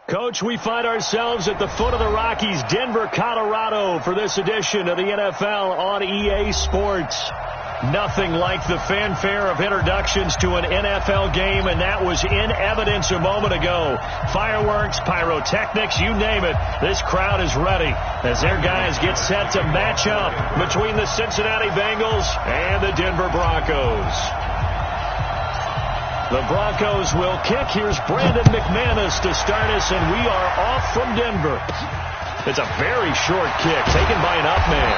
Coach, we find ourselves at the foot of the Rockies, Denver, Colorado, for this edition of the NFL on EA Sports. Nothing like the fanfare of introductions to an NFL game, and that was in evidence a moment ago. Fireworks, pyrotechnics, you name it. This crowd is ready as their guys get set to match up between the Cincinnati Bengals and the Denver Broncos. The Broncos will kick. Here's Brandon McManus to start us, and we are off from Denver. It's a very short kick taken by an up man.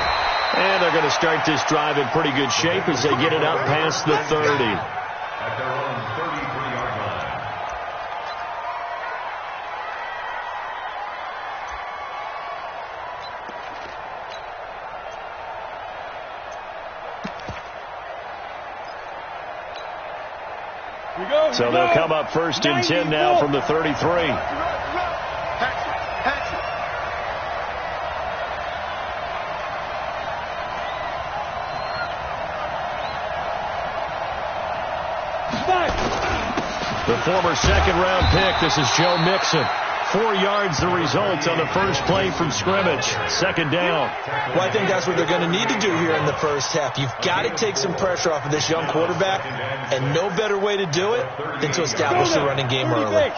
And they're going to start this drive in pretty good shape as they get it up past the 30. At their own 33-yard line. So they'll come up first and 10 now from the 33. The former second-round pick, this is Joe Mixon. 4 yards the result on the first play from scrimmage. Second down. Well, I think that's what they're going to need to do here in the first half. You've got to take some pressure off of this young quarterback, and no better way to do it than to establish the running game early.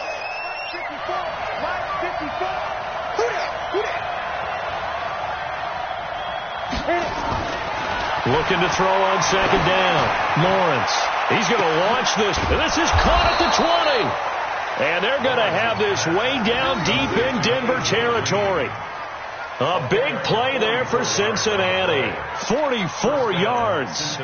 Looking to throw on second down. Lawrence. He's going to launch this. And this is caught at the 20. And they're going to have this way down deep in Denver territory. A big play there for Cincinnati. 44 yards.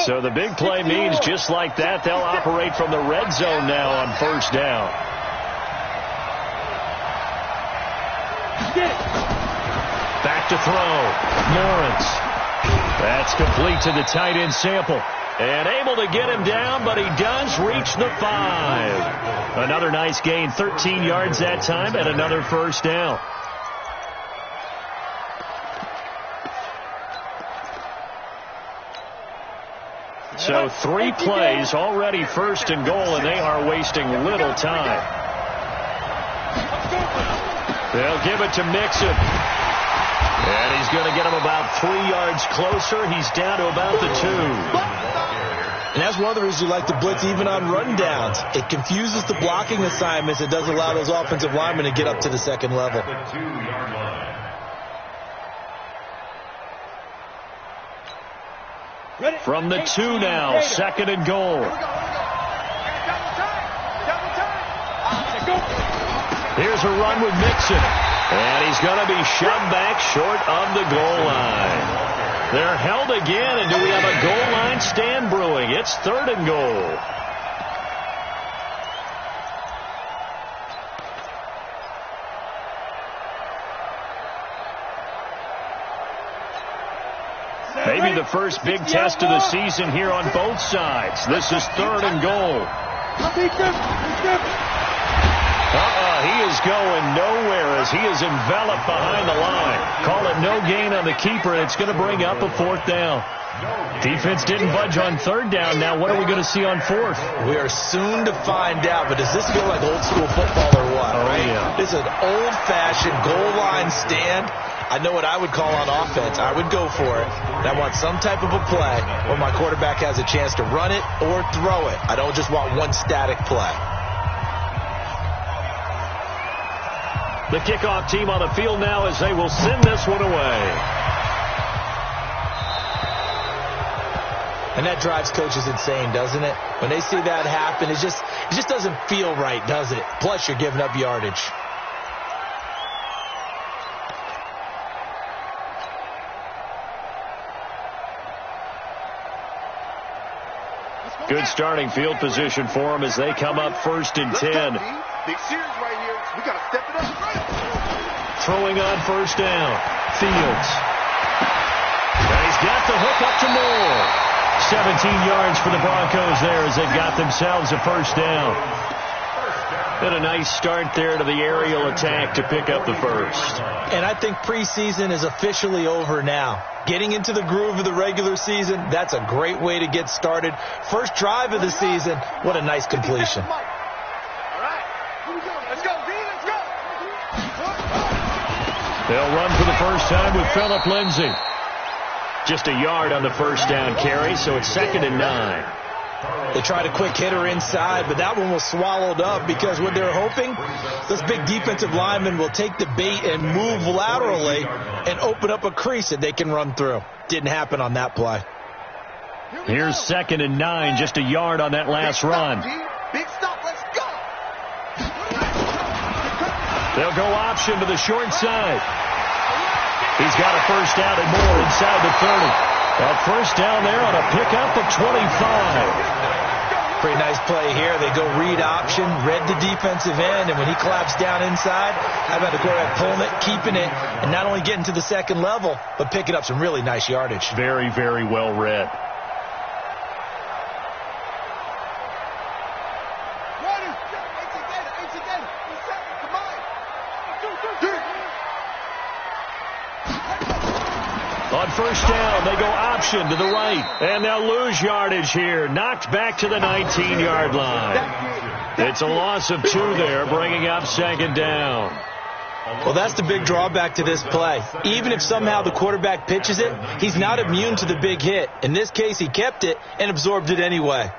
So the big play means just like that, they'll operate from the red zone now on first down. Back to throw. Lawrence. That's complete to the tight end Sample. And able to get him down, but he does reach the 5. Another nice gain, 13 yards that time, and another first down. So 3 plays, already first and goal, and they are wasting little time. They'll give it to Mixon. And he's going to get him about 3 yards closer. He's down to about the 2. And that's one of the reasons you like to blitz even on run downs. It confuses the blocking assignments. It doesn't allow those offensive linemen to get up to the second level. From the 2 now, second and goal. Here's a run with Mixon. And he's going to be shoved back short of the goal line. They're held again, and do we have a goal line stand brewing? It's third and goal. Maybe the first big test of the season here on both sides. This is third and goal. He is going nowhere as he is enveloped behind the line. Call it no gain on the keeper, and it's going to bring up a fourth down. Defense didn't budge on third down. Now what are we going to see on fourth? We are soon to find out, but does this feel like old school football or what? Oh, right? Yeah. This is an old-fashioned goal line stand. I know what I would call on offense. I would go for it. And I want some type of a play where my quarterback has a chance to run it or throw it. I don't just want one static play. The kickoff team on the field now as they will send this one away. And that drives coaches insane, doesn't it? When they see that happen, it just doesn't feel right, does it? Plus, you're giving up yardage. Good starting field position for them as they come up first and 10. Big series right here. We got to step it up. Throwing on first down. Fields. And he's got the hook up to Moore. 17 yards for the Broncos there as they got themselves a first down. And a nice start there to the aerial attack to pick up the first. And I think preseason is officially over now. Getting into the groove of the regular season, that's a great way to get started. First drive of the season, what a nice completion. They'll run for the first time with Phillip Lindsay. Just a yard on the first down carry, so it's 2nd and 9. They tried a quick hitter inside, but that one was swallowed up because what they're hoping, this big defensive lineman will take the bait and move laterally and open up a crease that they can run through. Didn't happen on that play. Here's 2nd and 9, just a yard on that last run. Big stop, let's go. They'll go option to the short side. He's got a first down and more inside the 30. That first down there on a pickup of 25. Pretty nice play here. They go read option, read the defensive end, and when he claps down inside, how about the quarterback pulling it, keeping it, and not only getting to the second level, but picking up some really nice yardage. Very, very well read. On first down, they go option to the right, and they'll lose yardage here. Knocked back to the 19-yard line. It's a loss of 2 there, bringing up 2nd down. Well, that's the big drawback to this play. Even if somehow the quarterback pitches it, he's not immune to the big hit. In this case, he kept it and absorbed it anyway.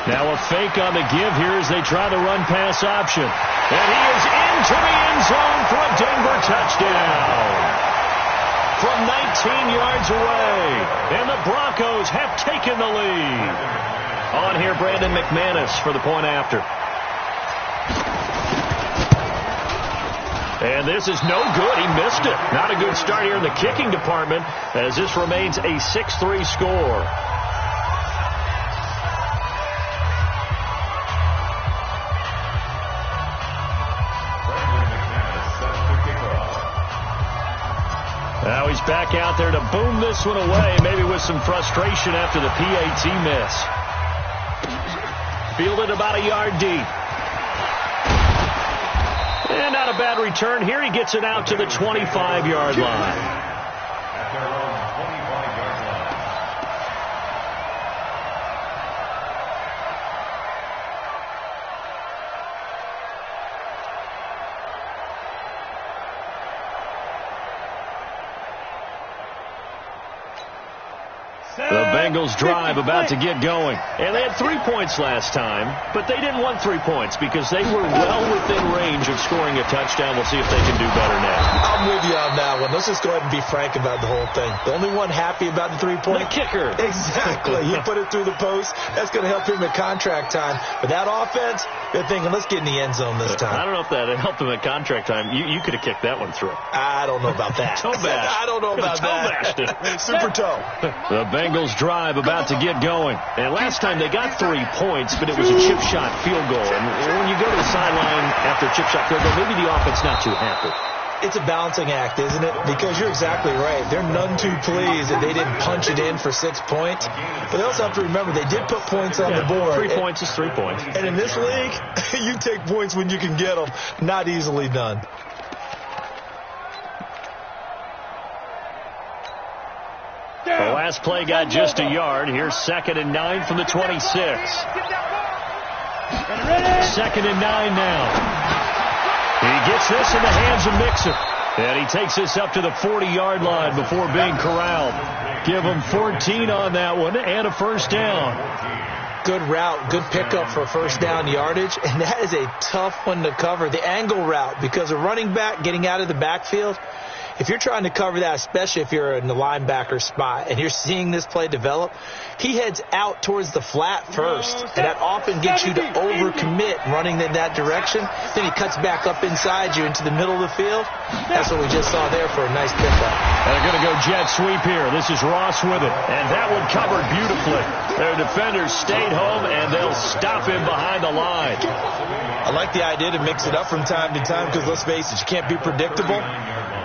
Now a fake on the give here as they try to run pass option. And he is into the end zone for a Denver touchdown. From 19 yards away. And the Broncos have taken the lead. On here, Brandon McManus for the point after. And this is no good. He missed it. Not a good start here in the kicking department as this remains a 6-3 score. Now he's back out there to boom this one away, maybe with some frustration after the PAT miss. Fielded about a yard deep. And not a bad return. Here he gets it out to the 25-yard line. The Bengals drive about to get going. And they had 3 points last time, but they didn't want 3 points because they were well within range of scoring a touchdown. We'll see if they can do better now. I'm with you on that one. Let's just go ahead and be frank about the whole thing. The only one happy about the 3-point. The kicker. Exactly. He put it through the post. That's going to help him at contract time. But that offense, they're thinking, let's get in the end zone this time. I don't know if that helped him at contract time. You could have kicked that one through. I don't know about that. Toe bash. I don't know about that. Super toe. The Bengals drive about to get going. And last time they got 3 points, but it was a chip shot field goal. And when you go to the sideline after a chip shot field goal, maybe the offense not too happy. It's a balancing act, isn't it? Because you're exactly right. They're none too pleased that they didn't punch it in for 6 points. But they also have to remember they did put points on the board. 3 points is 3 points. And in this league, you take points when you can get them. Not easily done. The last play got just a yard. Here's 2nd and 9 from the 26. 2nd and 9 now. He gets this in the hands of Mixon. And he takes this up to the 40-yard line before being corralled. Give him 14 on that one and a first down. Good route, good pickup for first down yardage, and that is a tough one to cover. The angle route, because a running back getting out of the backfield, if you're trying to cover that, especially if you're in the linebacker spot and you're seeing this play develop, he heads out towards the flat first, and that often gets you to overcommit running in that direction. Then he cuts back up inside you into the middle of the field. That's what we just saw there for a nice pickup. They're going to go jet sweep here. This is Ross with it, and that one covered beautifully. Their defenders stayed home, and they'll stop him behind the line. I like the idea to mix it up from time to time because, let's face it, you can't be predictable.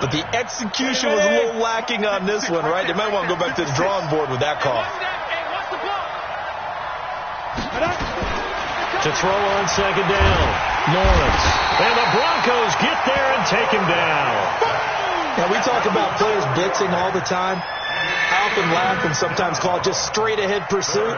But the execution was a little lacking on this one, right? They might want to go back to the drawing board with that call. To throw on second down, Lawrence. And the Broncos get there and take him down. Now, we talk about players blitzing all the time. I often laugh and sometimes call it just straight-ahead pursuit.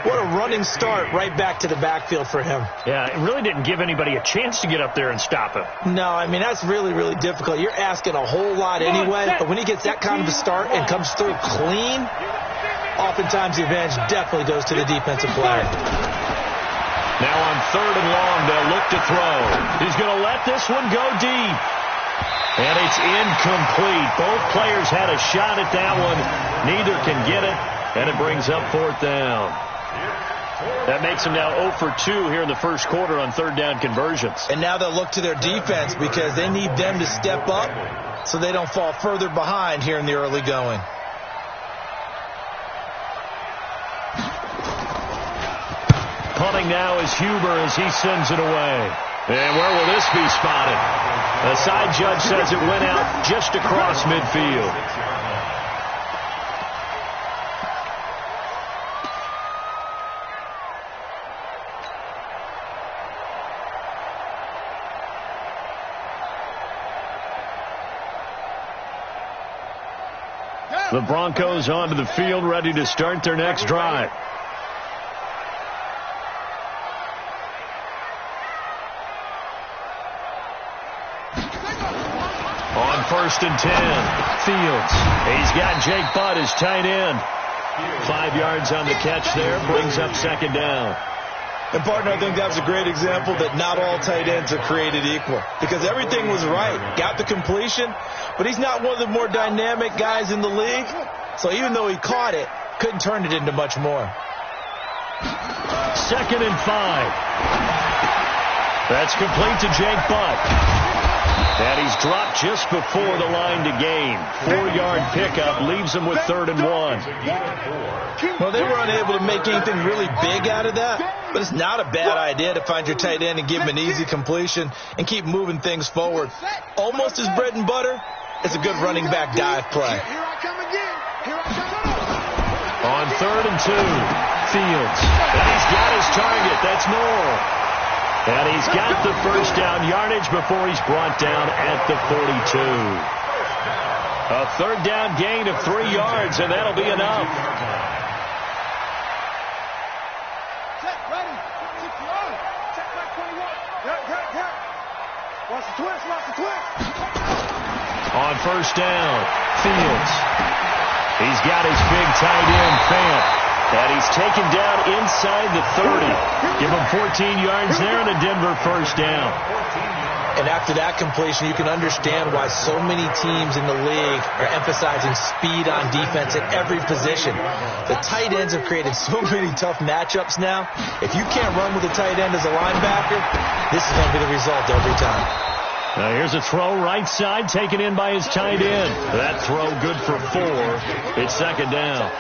What a running start right back to the backfield for him. Yeah, it really didn't give anybody a chance to get up there and stop him. No, I mean, that's really, really difficult. You're asking a whole lot anyway, but when he gets that kind of a start and comes through clean, oftentimes the advantage definitely goes to the defensive player. Now on third and long, they'll look to throw. He's going to let this one go deep. And it's incomplete. Both players had a shot at that one. Neither can get it, and it brings up fourth down. That makes them now 0 for 2 here in the first quarter on third down conversions. And now they'll look to their defense because they need them to step up so they don't fall further behind here in the early going. Punting now is Huber as he sends it away. And where will this be spotted? The side judge says it went out just across midfield. The Broncos onto the field, ready to start their next drive. On first and 10, Fields. He's got Jake Butt as tight end. 5 yards on the catch there, brings up second down. And, partner, I think that's a great example that not all tight ends are created equal. Because everything was right. Got the completion, but he's not one of the more dynamic guys in the league. So even though he caught it, couldn't turn it into much more. Second and 5. That's complete to Jake Butt. And he's dropped just before the line to gain. 4-yard pickup leaves him with third and 1. Well, they were unable to make anything really big out of that, but it's not a bad idea to find your tight end and give him an easy completion and keep moving things forward. Almost his bread and butter. It's a good running back dive play. On third and 2, Fields. And he's got his target. That's Norrell. And he's got the first down yardage before he's brought down at the 42. A third down gain of 3 yards, and that'll be enough. On first down, Fields. He's got his big tight end, Fant. And he's taken down inside the 30. Give him 14 yards there and a Denver first down. And after that completion, you can understand why so many teams in the league are emphasizing speed on defense at every position. The tight ends have created so many tough matchups now. If you can't run with a tight end as a linebacker, this is going to be the result every time. Now here's a throw right side taken in by his tight end. That throw good for 4. It's second down.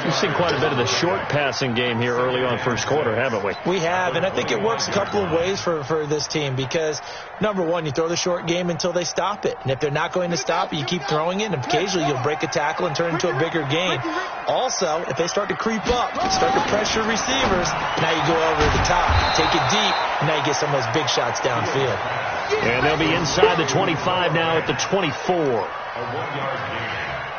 We've seen quite a bit of the short passing game here early on first quarter, haven't we? We have, and I think it works a couple of ways for this team because, number one, you throw the short game until they stop it. And if they're not going to stop it, you keep throwing it, and occasionally you'll break a tackle and turn it into a bigger gain. Also, if they start to creep up, start to pressure receivers, now you go over the top, take it deep, and now you get some of those big shots downfield. And they'll be inside the 25 now at the 24.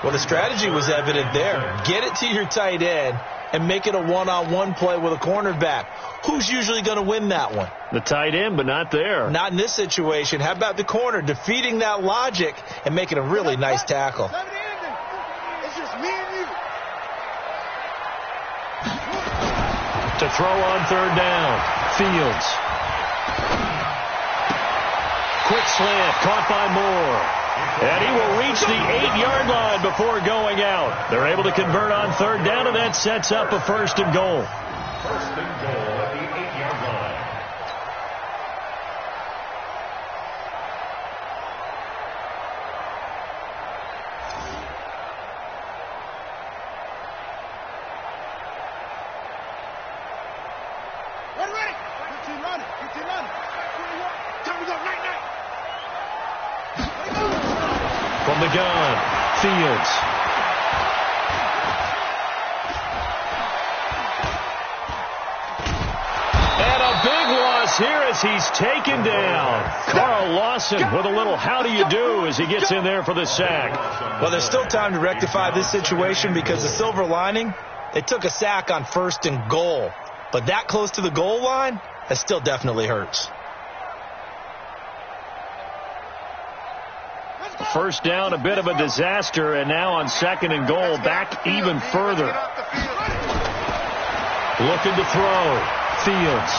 Well, the strategy was evident there. Get it to your tight end and make it a one-on-one play with a cornerback. Who's usually going to win that one? The tight end, but not there. Not in this situation. How about the corner defeating that logic and making a really nice tackle? It's just me and you. To throw on third down, Fields. Quick slant, caught by Moore. And he will reach the 8-yard line before going out. They're able to convert on third down, and that sets up a 1st and goal. 1st and goal at the 8-yard line. Ready. 15 running. Time to go. Night. From the gun, Fields. And a big loss here as he's taken down. Carl Lawson with a little how do you do as he gets in there for the sack. Well, there's still time to rectify this situation because the silver lining, they took a sack on 1st and goal. But that close to the goal line, that still definitely hurts. First down, a bit of a disaster, and now on 2nd and goal, back even further. Looking to throw. Fields.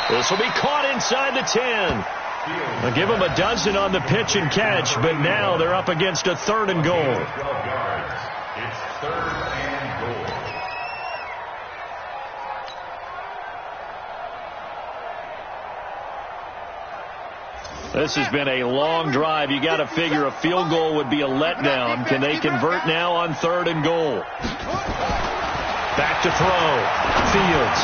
This will be caught inside the 10. They'll give him a dozen on the pitch and catch, but now they're up against a 3rd and goal. 12 yards. It's 3rd and goal. This has been a long drive. You got to figure a field goal would be a letdown. Can they convert now on 3rd and goal? Back to throw. Fields.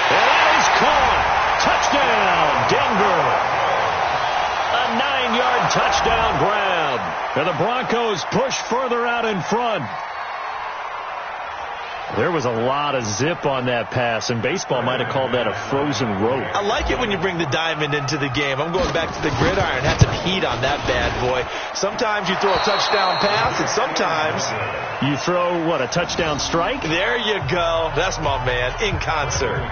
And that is caught. Touchdown, Denver. A 9-yard touchdown grab. And the Broncos push further out in front. There was a lot of zip on that pass, and baseball might have called that a frozen rope. I like it when you bring the diamond into the game. I'm going back to the gridiron. Had some heat on that bad boy. Sometimes you throw a touchdown pass, and sometimes you throw, what, a touchdown strike? There you go. That's my man, in concert.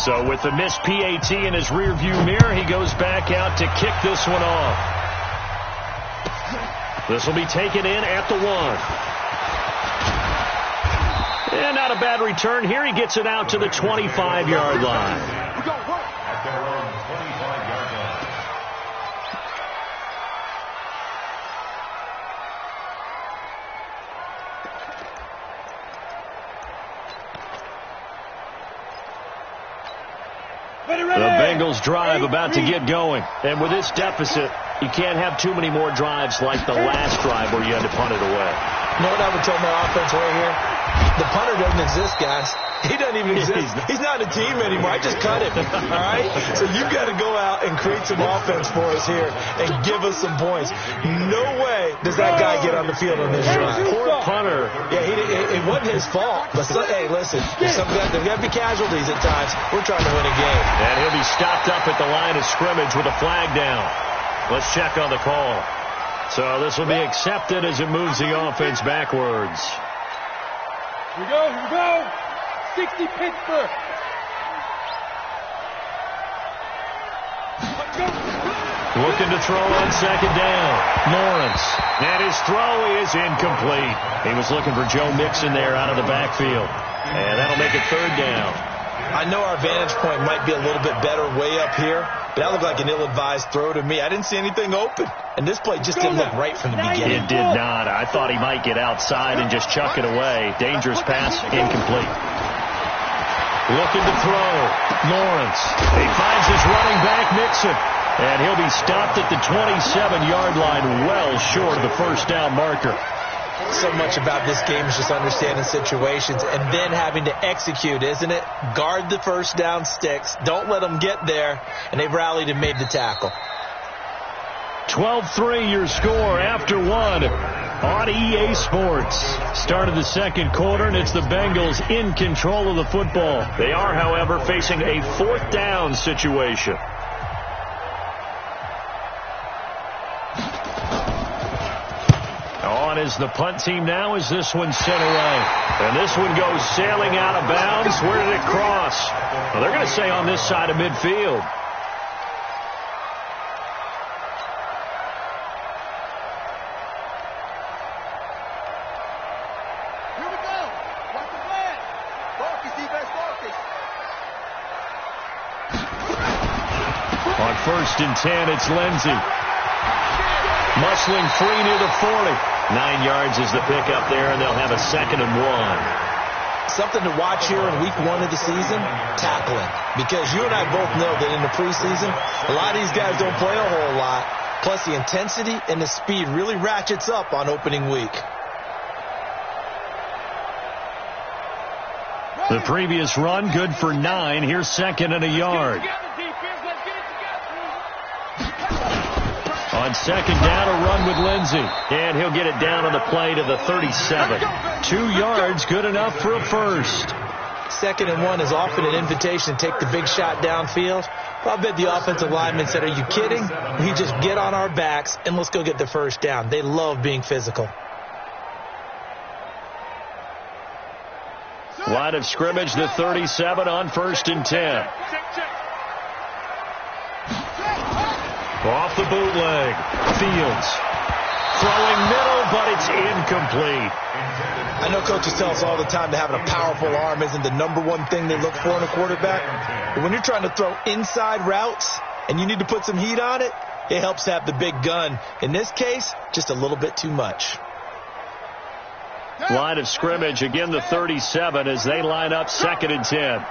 So with the missed PAT in his rearview mirror, he goes back out to kick this one off. This will be taken in at the 1. And not a bad return here. He gets it out to the 25-yard line. At their own 25-yard line. The Bengals drive about to get going. And with this deficit, you can't have too many more drives like the last drive where you had to punt it away. You know what I would tell my offense right here? The punter doesn't exist, guys. He doesn't even exist. He's not a team anymore. I just cut him. All right? So you've got to go out and create some offense for us here and give us some points. No way does that guy get on the field on this drive. Poor punter. Yeah, it wasn't his fault. But hey, listen, there's got to be casualties at times. We're trying to win a game. And he'll be stopped up at the line of scrimmage with a flag down. Let's check on the call. So this will be accepted as it moves the offense backwards. Here we go. 60 Pittsburgh. Looking to throw on 2nd down. Lawrence. And his throw is incomplete. He was looking for Joe Mixon there out of the backfield. And that'll make it 3rd down. I know our vantage point might be a little bit better way up here, but that looked like an ill-advised throw to me. I didn't see anything open, and this play just didn't look right from the beginning. It did not. I thought he might get outside and just chuck it away. Dangerous pass, incomplete. Looking to throw. Lawrence. He finds his running back, Mixon, and he'll be stopped at the 27-yard line, well short of the 1st down marker. So much about this game is just understanding situations and then having to execute, isn't it? Guard the 1st down sticks. Don't let them get there. And they've rallied and made the tackle. 12-3 your score after 1 on EA Sports. Start of the 2nd quarter, and it's the Bengals in control of the football. They are, however, facing a 4th down situation. On is the punt team now as this one sent away. And this one goes sailing out of bounds. Where did it cross? Well, they're going to say on this side of midfield. Here we go. Watch the flag. Focus, defense, focus. first and 10. It's Lindsey. Muscling free near the 40. 9 yards is the pickup there, and they'll have a 2nd and 1. Something to watch here in week 1 of the season, tackling. Because you and I both know that in the preseason, a lot of these guys don't play a whole lot. Plus, the intensity and the speed really ratchets up on opening week. The previous run, good for 9. Here's 2nd and a yard. On 2nd down, a run with Lindsey. And he'll get it down on the play to the 37. 2 yards, good enough for a first. 2nd and 1 is often an invitation to take the big shot downfield. But I bet the offensive lineman said, are you kidding? We just get on our backs and let's go get the first down. They love being physical. Line of scrimmage, the 37 on 1st and 10. Off the bootleg. Fields. Throwing middle, but it's incomplete. I know coaches tell us all the time that having a powerful arm isn't the #1 thing they look for in a quarterback. But when you're trying to throw inside routes and you need to put some heat on it, it helps to have the big gun. In this case, just a little bit too much. Line of scrimmage, again the 37 as they line up 2nd and 10.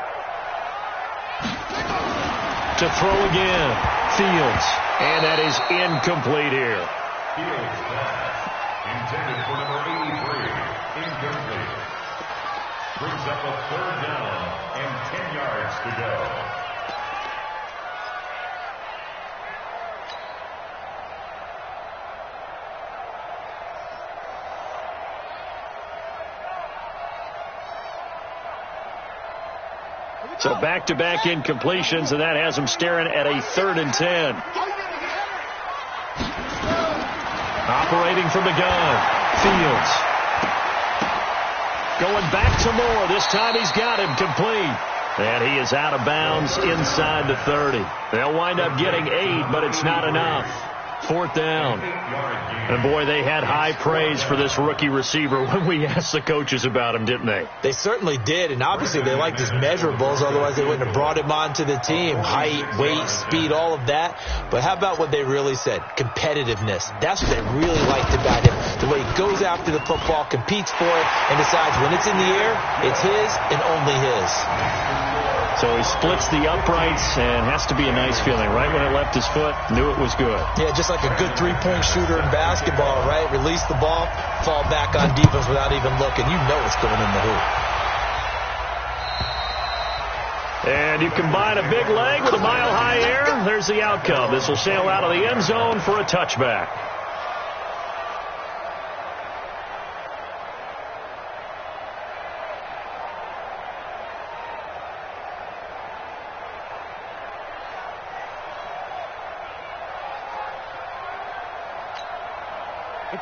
To throw again. Fields. And that is incomplete here. Fields pass. Intended for number 83. Incomplete. Brings up a 3rd down and 10 yards to go. So back-to-back incompletions, and that has them staring at a 3rd and 10. Operating from the gun. Fields. Going back to Moore. This time he's got him complete. And he is out of bounds inside the 30. They'll wind up getting 8, but it's not enough. 4th down. And boy, they had high praise for this rookie receiver when we asked the coaches about him, didn't they? They certainly did, and obviously they liked his measurables, otherwise they wouldn't have brought him onto the team. Height, weight, speed, all of that. But how about what they really said? Competitiveness. That's what they really liked about him. The way he goes after the football, competes for it, and decides when it's in the air, it's his and only his. So he splits the uprights, and has to be a nice feeling. Right when it left his foot, knew it was good. Yeah, just like a good three-point shooter in basketball, right? Release the ball, fall back on defense without even looking. You know it's going in the hoop. And you combine a big leg with a mile-high air, there's the outcome. This will sail out of the end zone for a touchback.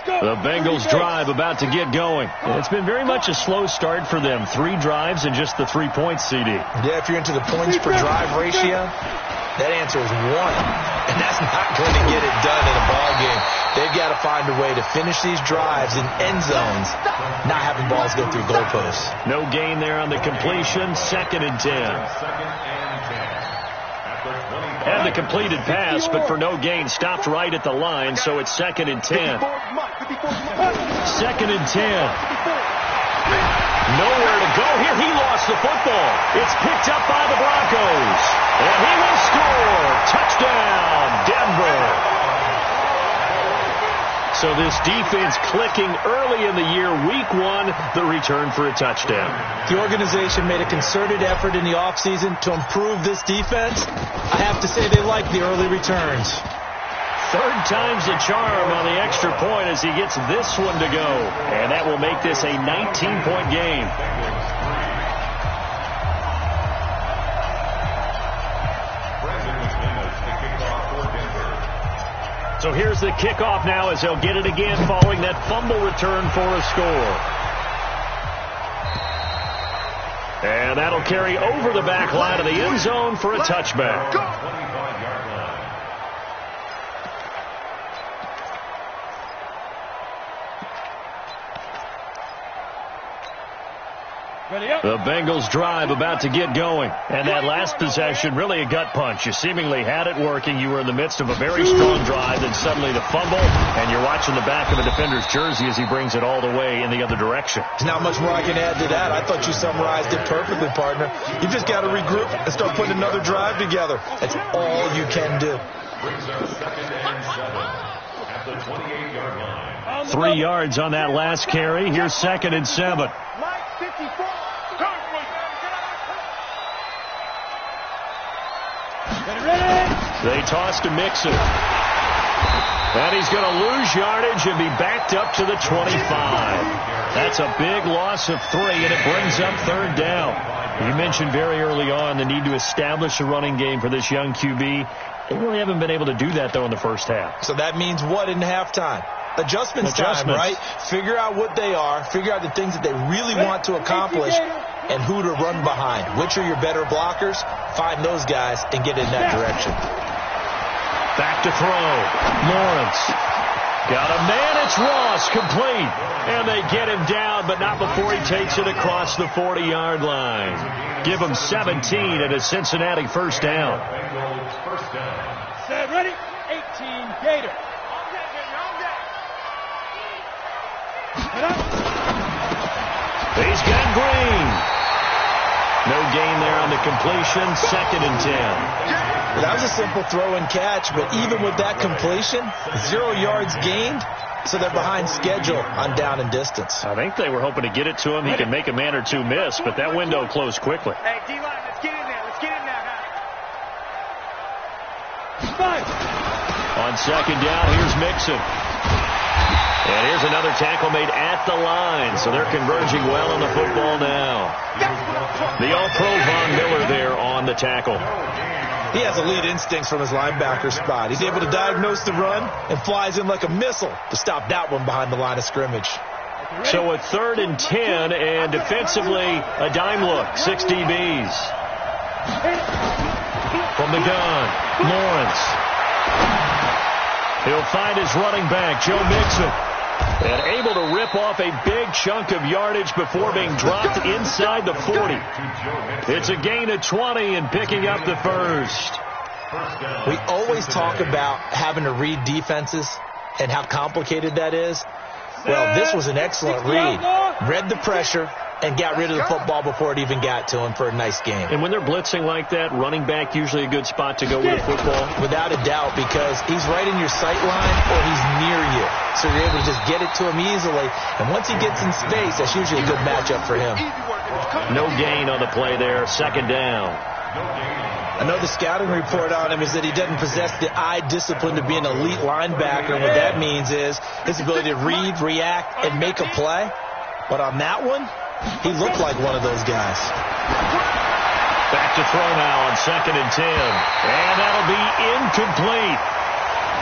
The Bengals drive about to get going. It's been very much a slow start for them. 3 drives and just the 3 points, CD. Yeah, if you're into the points per drive ratio, that answer is 1. And that's not going to get it done in a ball game. They've got to find a way to finish these drives in end zones, not having balls go through goalposts. No gain there on the completion. 2nd and 10. And the completed pass, but for no gain, stopped right at the line, so it's 2nd and 10. 2nd and 10. Nowhere to go here. He lost the football. It's picked up by the Broncos. And he will score. Touchdown, Denver. So this defense clicking early in the year. Week 1, the return for a touchdown. The organization made a concerted effort in the offseason to improve this defense. I have to say they like the early returns. 3rd time's the charm on the extra point as he gets this one to go. And that will make this a 19-point game. So here's the kickoff now as they'll get it again following that fumble return for a score. And that'll carry over the back line of the end zone for a touchback. The Bengals drive about to get going. And that last possession, really a gut punch. You seemingly had it working. You were in the midst of a very strong drive, then suddenly the fumble, and you're watching the back of a defender's jersey as he brings it all the way in the other direction. There's not much more I can add to that. I thought you summarized it perfectly, partner. You just got to regroup and start putting another drive together. That's all you can do. Brings up 2nd and 7 at the 28-yard line. 3 yards on that last carry. Here's 2nd and 7. They toss to Mixon. And he's going to lose yardage and be backed up to the 25. That's a big loss of 3, and it brings up 3rd down. You mentioned very early on the need to establish a running game for this young QB. They really haven't been able to do that, though, in the first half. So that means what in halftime? Adjustments time, right? Figure out what they are. Figure out the things that they really want to accomplish and who to run behind. Which are your better blockers? Find those guys and get in that direction. Back to throw. Lawrence. Got a man. It's Ross. Complete. And they get him down, but not before he takes it across the 40-yard line. Give him 17 and a Cincinnati first down. Set, ready, 18, Gator. He's got Green. No gain there on the completion. 2nd and 10. That was a simple throw and catch, but even with that completion, 0 yards gained, so they're behind schedule on down and distance. I think they were hoping to get it to him. He could make a man or two miss, but that window closed quickly. Hey, D-line, let's get in there. Let's get in there, On 2nd down, here's Mixon. And here's another tackle made at the line, so they're converging well on the football now. The All-Pro Von Miller there on the tackle. He has elite instincts from his linebacker spot. He's able to diagnose the run and flies in like a missile to stop that one behind the line of scrimmage. So a 3rd and 10, and defensively a dime look. 6 DBs. From the gun, Lawrence. He'll find his running back, Joe Mixon. And able to rip off a big chunk of yardage before being dropped inside the 40. It's a gain of 20 and picking up the first. We always talk about having to read defenses and how complicated that is. Well, this was an excellent read. Read the pressure and got rid of the football before it even got to him for a nice game. And when they're blitzing like that, running back usually a good spot to go with the football? Without a doubt, because he's right in your sight line or he's near you. So you're able to just get it to him easily. And once he gets in space, that's usually a good matchup for him. No gain on the play there. 2nd down. I know the scouting report on him is that he doesn't possess the eye discipline to be an elite linebacker. What that means is his ability to read, react, and make a play. But on that one, he looked like one of those guys. Back to throw now on 2nd and 10. And that'll be incomplete.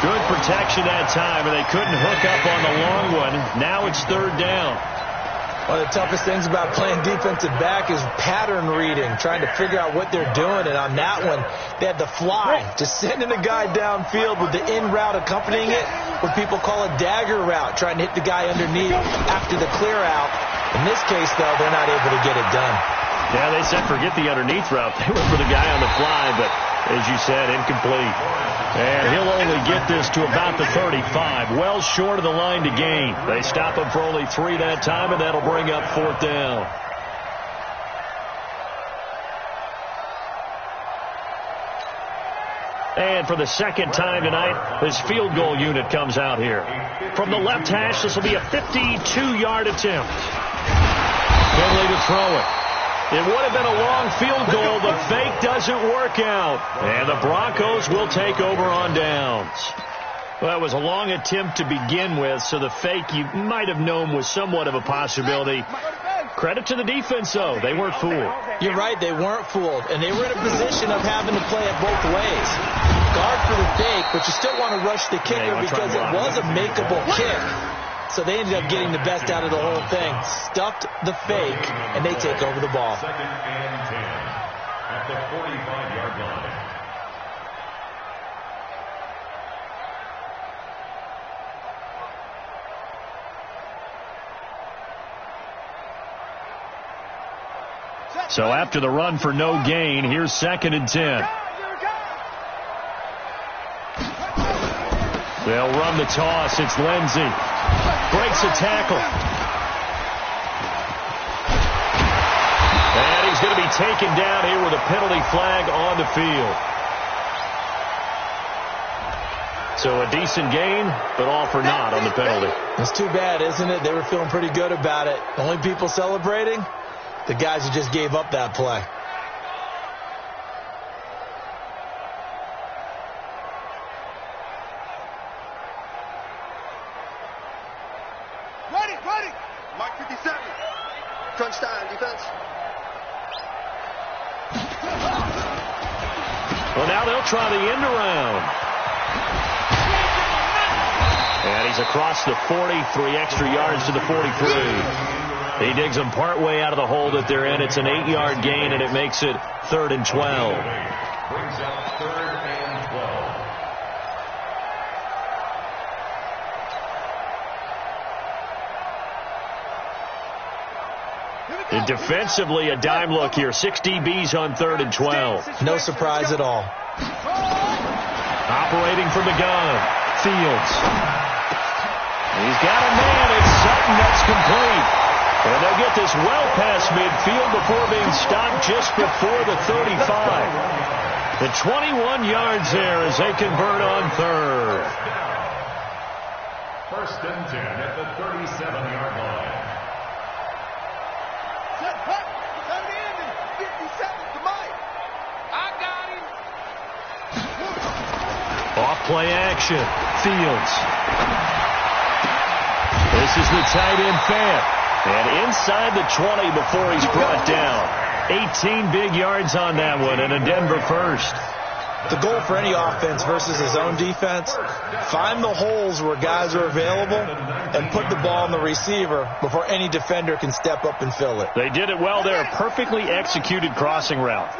Good protection that time, and they couldn't hook up on the long one. Now it's 3rd down. One of the toughest things about playing defensive back is pattern reading, trying to figure out what they're doing. And on that one, they had the fly, just sending a guy downfield with the in route accompanying it, what people call a dagger route, trying to hit the guy underneath after the clear out. In this case, though, they're not able to get it done. Yeah, they said forget the underneath route. They went for the guy on the fly, but as you said, incomplete. And he'll only get this to about the 35, well short of the line to gain. They stop him for only 3 that time, and that'll bring up 4th down. And for the 2nd time tonight, this field goal unit comes out here. From the left hash, this will be a 52-yard attempt. Finley to throw it. It would have been a long field goal. The fake doesn't work out. And the Broncos will take over on downs. Well, it was a long attempt to begin with, so the fake you might have known was somewhat of a possibility. Credit to the defense, though. They weren't fooled. You're right, they weren't fooled. And they were in a position of having to play it both ways. Guard for the fake, but you still want to rush the kicker because it was a makeable kick. So they ended up getting the best out of the whole thing. Stuffed the fake, and they take over the ball. 2nd and 10 at the 45-yard line. So after the run for no gain, here's 2nd and 10. They'll run the toss. It's Lindsey. Breaks a tackle. And he's going to be taken down here with a penalty flag on the field. So a decent gain, but all for naught on the penalty. It's too bad, isn't it? They were feeling pretty good about it. The only people celebrating, the guys who just gave up that play. Ready. Mark 57. Crunch time, defense. Well, now they'll try the end around. And he's across the 40, 3 extra yards to the 43. He digs them partway out of the hole that they're in. It's an 8-yard gain, and it makes it 3rd and 12. Brings up 3rd and 12. And defensively, a dime look here. 6 DBs on 3rd and 12. No surprise at all. Operating from the gun. Fields. He's got a man. It's Sutton. That's complete. And they'll get this well past midfield before being stopped just before the 35. The 21 yards there as they convert on 3rd. 1st and 10 at the 37-yard line. Set, hut, 70 and 57 to Mike. I got him. Off play action. Fields. This is the tight end Fant. And inside the 20 before he's brought down. 18 big yards on that one and a Denver first. The goal for any offense versus his own defense, find the holes where guys are available and put the ball in the receiver before any defender can step up and fill it. They did it well there. Perfectly executed crossing route.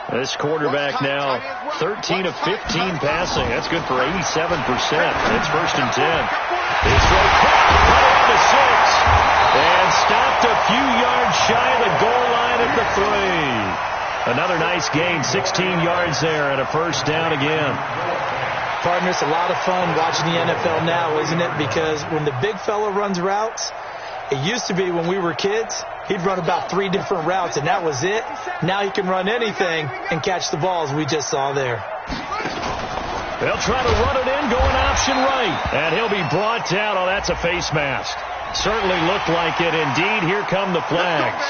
This quarterback now 13 of 15 passing. That's good for 87%. It's 1st and 10. He's right to 6. And stopped a few yards shy of the goal line at the 3. Another nice gain, 16 yards there and a 1st down again. Partner, it's a lot of fun watching the NFL now, isn't it? Because when the big fella runs routes, it used to be when we were kids, he'd run about 3 different routes, and that was it. Now he can run anything and catch the balls we just saw there. They'll try to run it in, going option right. And he'll be brought down. Oh, that's a face mask. Certainly looked like it. Indeed, here come the flags.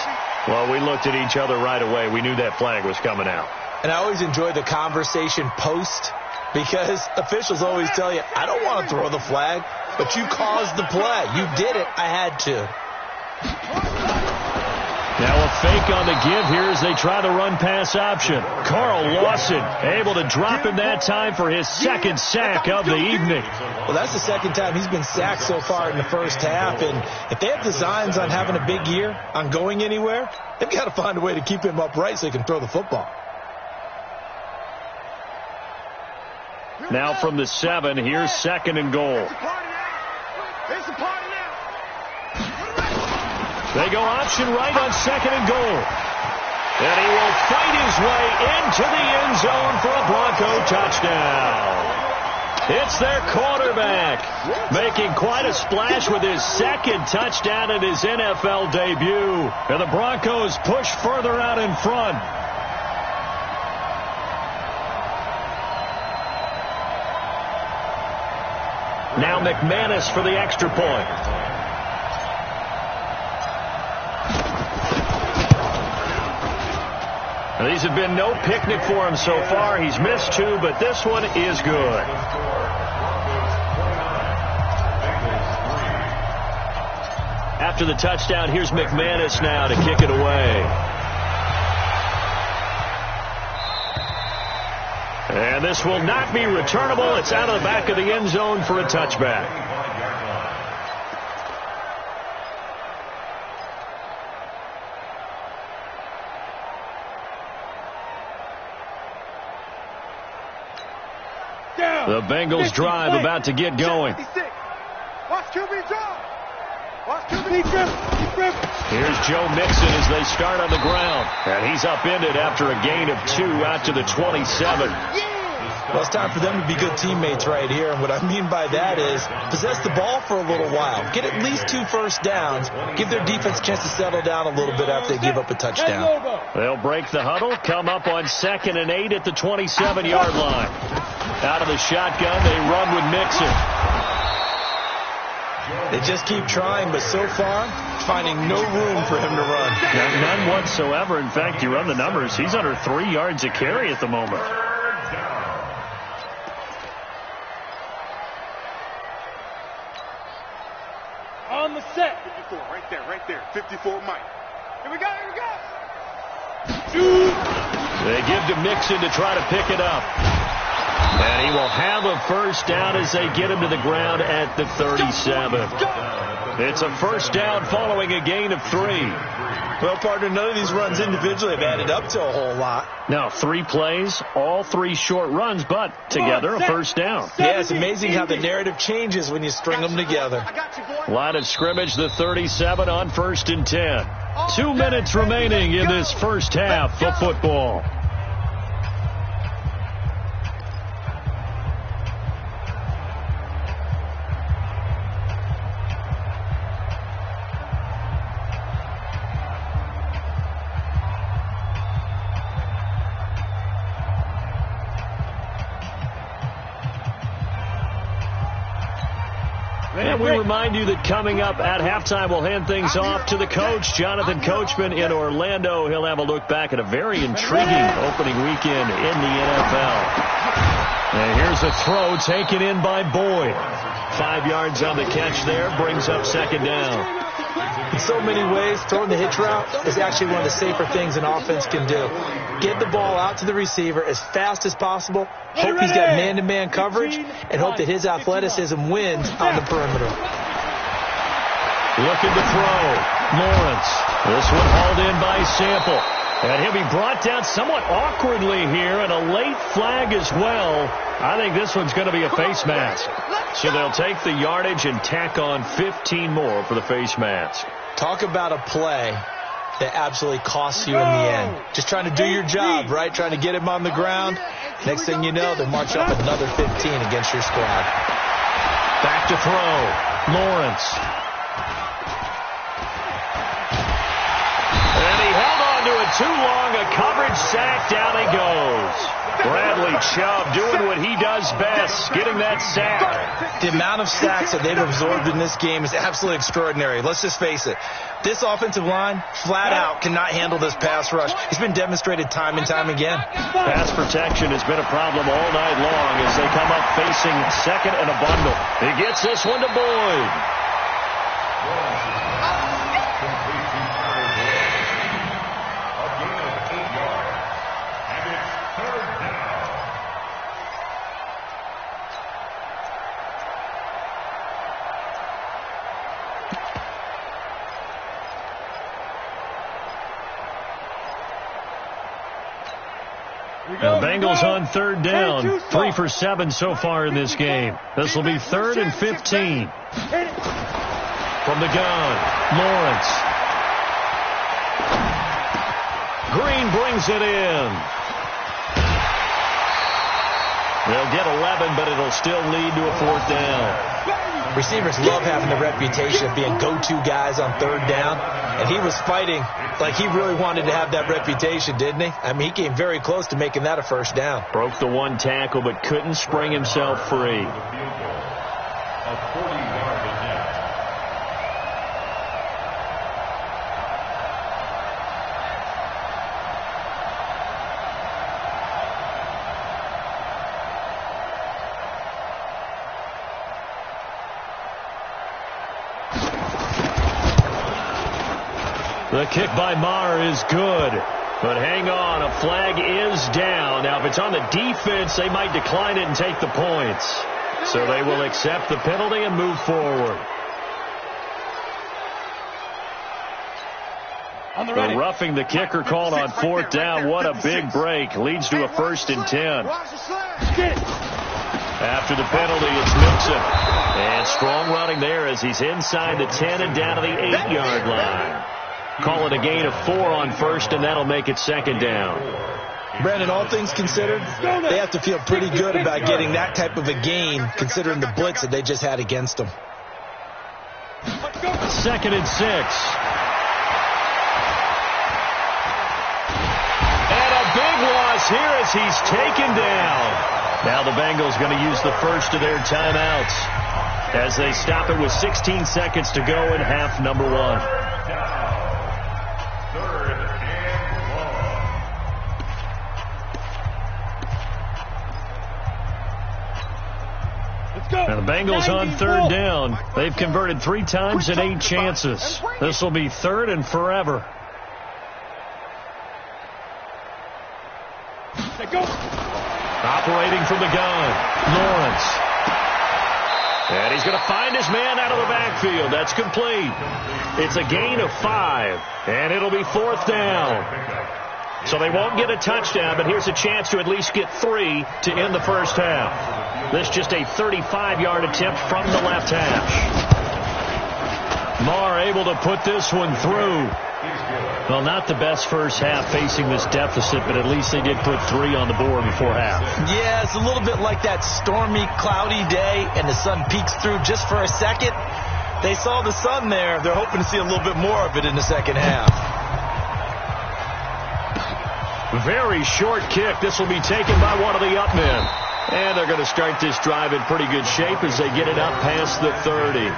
Well, we looked at each other right away. We knew that flag was coming out. And I always enjoy the conversation post because officials always tell you, I don't want to throw the flag, but you caused the play. You did it. I had to. Now a fake on the give here as they try the run-pass option. Carl Lawson able to drop him that time for his 2nd sack of the evening. Well, that's the 2nd time he's been sacked so far in the first half. And if they have designs on having a big year, on going anywhere, they've got to find a way to keep him upright so he can throw the football. Now from the 7, here's 2nd and goal. They go option right on 2nd and goal. And he will fight his way into the end zone for a Bronco touchdown. It's their quarterback making quite a splash with his 2nd touchdown in his NFL debut. And the Broncos push further out in front. Now McManus for the extra point. Now, these have been no picnic for him so far. He's missed 2, but this one is good. After the touchdown, here's McManus now to kick it away. And this will not be returnable. It's out of the back of the end zone for a touchback. The Bengals drive about to get going. Watch QB draw. Here's Joe Mixon as they start on the ground. And he's upended after a gain of 2 out to the 27. Well, it's time for them to be good teammates right here. And what I mean by that is possess the ball for a little while. Get at least 2 first downs. Give their defense a chance to settle down a little bit after they give up a touchdown. They'll break the huddle, come up on 2nd and 8 at the 27-yard line. Out of the shotgun, they run with Mixon. They just keep trying, but so far, finding no room for him to run. None whatsoever. In fact, you run the numbers. He's under 3 yards a carry at the moment. On the set. 54, right there. 54, Mike. Here we go. They give to Mixon to try to pick it up. And he will have a first down as they get him to the ground at the 37. It's a first down following a gain of 3. Well, partner, none of these runs individually have added up to a whole lot. Now, 3 plays, all 3 short runs, but together a first down. Yeah, it's amazing how the narrative changes when you string them together. Line of scrimmage, the 37 on 1st and 10. 2 minutes remaining in this first half of football. And we remind you that coming up at halftime, we'll hand things off to the coach, Jonathan Coachman in Orlando. He'll have a look back at a very intriguing opening weekend in the NFL. And here's a throw taken in by Boyd. 5 yards on the catch there, brings up 2nd down. In so many ways, throwing the hitch route is actually one of the safer things an offense can do. Get the ball out to the receiver as fast as possible, hope he's got man-to-man coverage, and hope that his athleticism wins on the perimeter. Looking to throw. Lawrence. This one hauled in by Sample. And he'll be brought down somewhat awkwardly here, and a late flag as well. I think this one's going to be a face mask. So they'll take the yardage and tack on 15 more for the face mask. Talk about a play that absolutely costs you in the end. Just trying to do your job, right? Trying to get him on the ground. Next thing you know, they march up another 15 against your squad. Back to throw. Lawrence. And he held on to it too long. A coverage sack. Down he goes. Bradley Chubb doing what he does best, getting that sack. The amount of sacks that they've absorbed in this game is absolutely extraordinary. Let's just face it. This offensive line, flat out, cannot handle this pass rush. It's been demonstrated time and time again. Pass protection has been a problem all night long as they come up facing 2nd and a bundle. He gets this one to Boyd. The Bengals on 3rd down. 3 for 7 so far in this game. This will be 3rd and 15. From the gun, Lawrence. Green brings it in. They'll get 11, but it'll still lead to a 4th down. Receivers love having the reputation of being go-to guys on 3rd down, and he was fighting like he really wanted to have that reputation, didn't he? I mean, he came very close to making that a first down. Broke the 1 tackle, but couldn't spring himself free. The kick by Maher is good. But hang on, a flag is down. Now, if it's on the defense, they might decline it and take the points. So they will accept the penalty and move forward. The roughing the kicker called on 4th down. What a big break. Leads to a 1st and 10. After the penalty, it's Mixon. And strong running there as he's inside the 10 and down to the 8-yard line. Call it a gain of 4 on first, and that'll make it second down. Brandon, all things considered, they have to feel pretty good about getting that type of a gain, considering the blitz that they just had against them. 2nd and 6. And a big loss here as he's taken down. Now the Bengals going to use the first of their timeouts as they stop it with 16 seconds to go in half number 1. Now the Bengals on 3rd down. They've converted 3 times in 8 chances. This will be 3rd and forever. Operating from the gun, Lawrence. And he's going to find his man out of the backfield. That's complete. It's a gain of 5, and it'll be 4th down. So they won't get a touchdown, but here's a chance to at least get 3 to end the first half. This just a 35-yard attempt from the left hash. Marr able to put this one through. Well, not the best first half facing this deficit, but at least they did put 3 on the board before half. Yeah, it's a little bit like that stormy, cloudy day, and the sun peeks through just for a second. They saw the sun there. They're hoping to see a little bit more of it in the second half. Very short kick. This will be taken by one of the up men. And they're going to start this drive in pretty good shape as they get it up past the 30.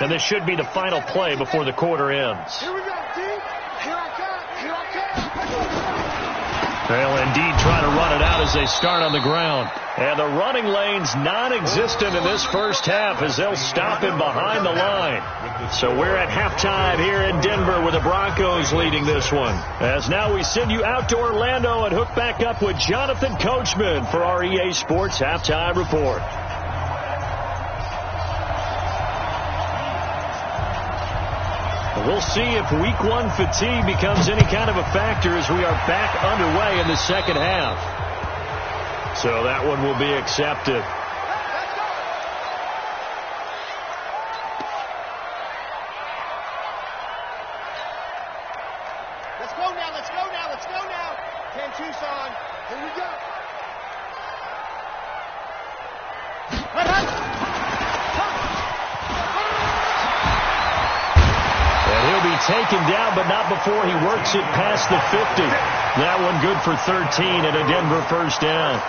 And this should be the final play before the quarter ends. Here we go, D. Here I come. Here I come. They'll indeed try to run it out as they start on the ground. And the running lane's non-existent in this first half as they'll stop him behind the line. So we're at halftime here in Denver with the Broncos leading this one. As now we send you out to Orlando and hook back up with Jonathan Coachman for our EA Sports Halftime Report. We'll see if week 1 fatigue becomes any kind of a factor as we are back underway in the second half. So that one will be accepted. Let's go now, let's go now, let's go now. 10 Tucson. Here we go. Taken down, but not before he works it past the 50. That one good for 13 and a Denver first down.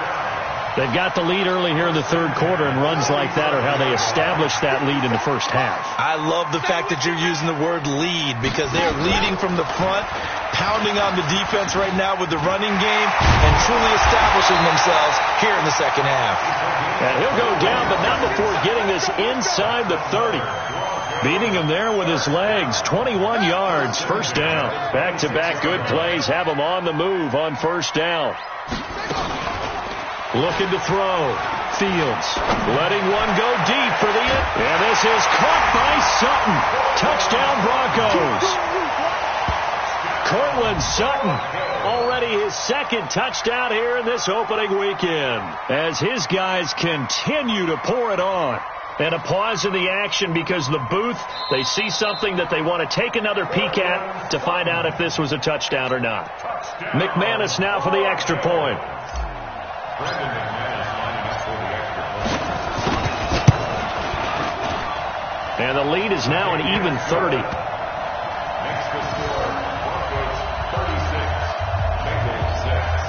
They've got the lead early here in the third quarter, and runs like that are how they establish that lead in the first half. I love the fact that you're using the word lead because they're leading from the front, pounding on the defense right now with the running game, and truly establishing themselves here in the second half. And he'll go down, but not before getting this inside the 30. Beating him there with his legs. 21 yards, first down. Back-to-back good plays have him on the move on first down. Looking to throw. Fields letting one go deep for the end. And this is caught by Sutton. Touchdown Broncos. Cortland Sutton, already his second touchdown here in this opening weekend, as his guys continue to pour it on. And a pause in the action because the booth, they see something that they want to take another peek at to find out if this was a touchdown or not. McManus now for the extra point. And the lead is now an even 30. Next to score, Broncos 36, Bengals 6.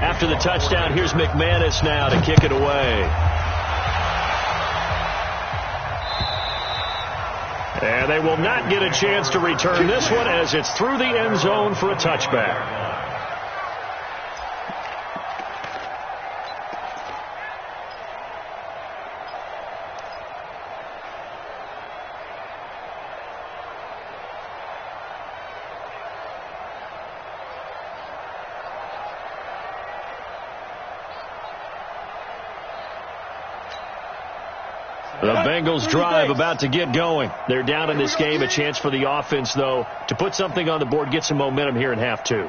After the touchdown, here's McManus now to kick it away. And they will not get a chance to return this one as it's through the end zone for a touchback. The Bengals drive about to get going. They're down in this game. A chance for the offense, though, to put something on the board, get some momentum here in half two.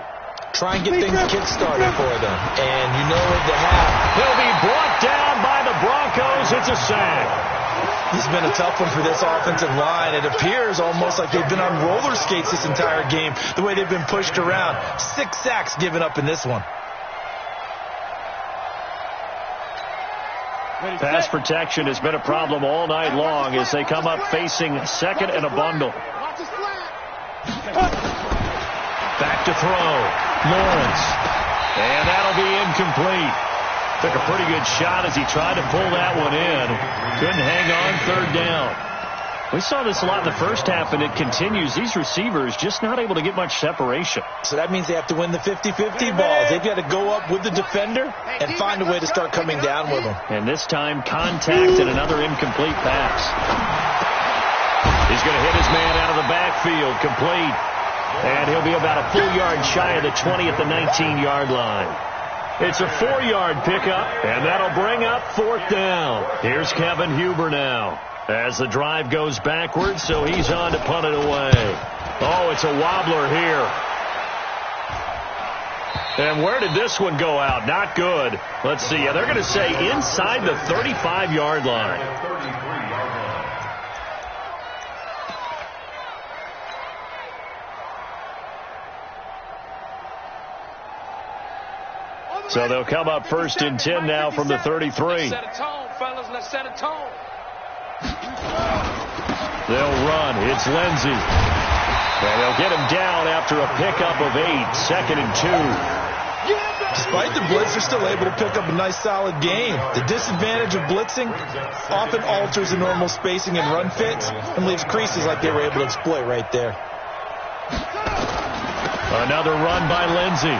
Try and get things kick-started for them. And you know what they have. He'll be brought down by the Broncos. It's a sack. This has been a tough one for this offensive line. It appears almost like they've been on roller skates this entire game, the way they've been pushed around. 6 sacks given up in this one. Pass protection has been a problem all night long as they come up facing second and a bundle. Back to throw. Lawrence. And that'll be incomplete. Took a pretty good shot as he tried to pull that one in. Couldn't hang on, third down. We saw this a lot in the first half, and it continues. These receivers just not able to get much separation. So that means they have to win the 50-50 balls. They've got to go up with the defender and find a way to start coming down with them. And this time, contact and another incomplete pass. He's going to hit his man out of the backfield, complete. And he'll be about a full yard shy of the 20 at the 19-yard line. It's a 4-yard pickup, and that'll bring up fourth down. Here's Kevin Huber now as the drive goes backwards, so he's on to punt it away. Oh, it's a wobbler here. And where did this one go out? Not good. Let's see. They're going to say inside the 35-yard line. So they'll come up first and 10 now from the 33. Set a tone, fellas. Let's set a tone. They'll run. It's Lindsey. And they'll get him down after a pickup of 8. 2nd and 2. Despite the blitz, they're still able to pick up a nice solid gain. The disadvantage of blitzing often alters the normal spacing and run fits and leaves creases like they were able to exploit right there. Another run by Lindsey.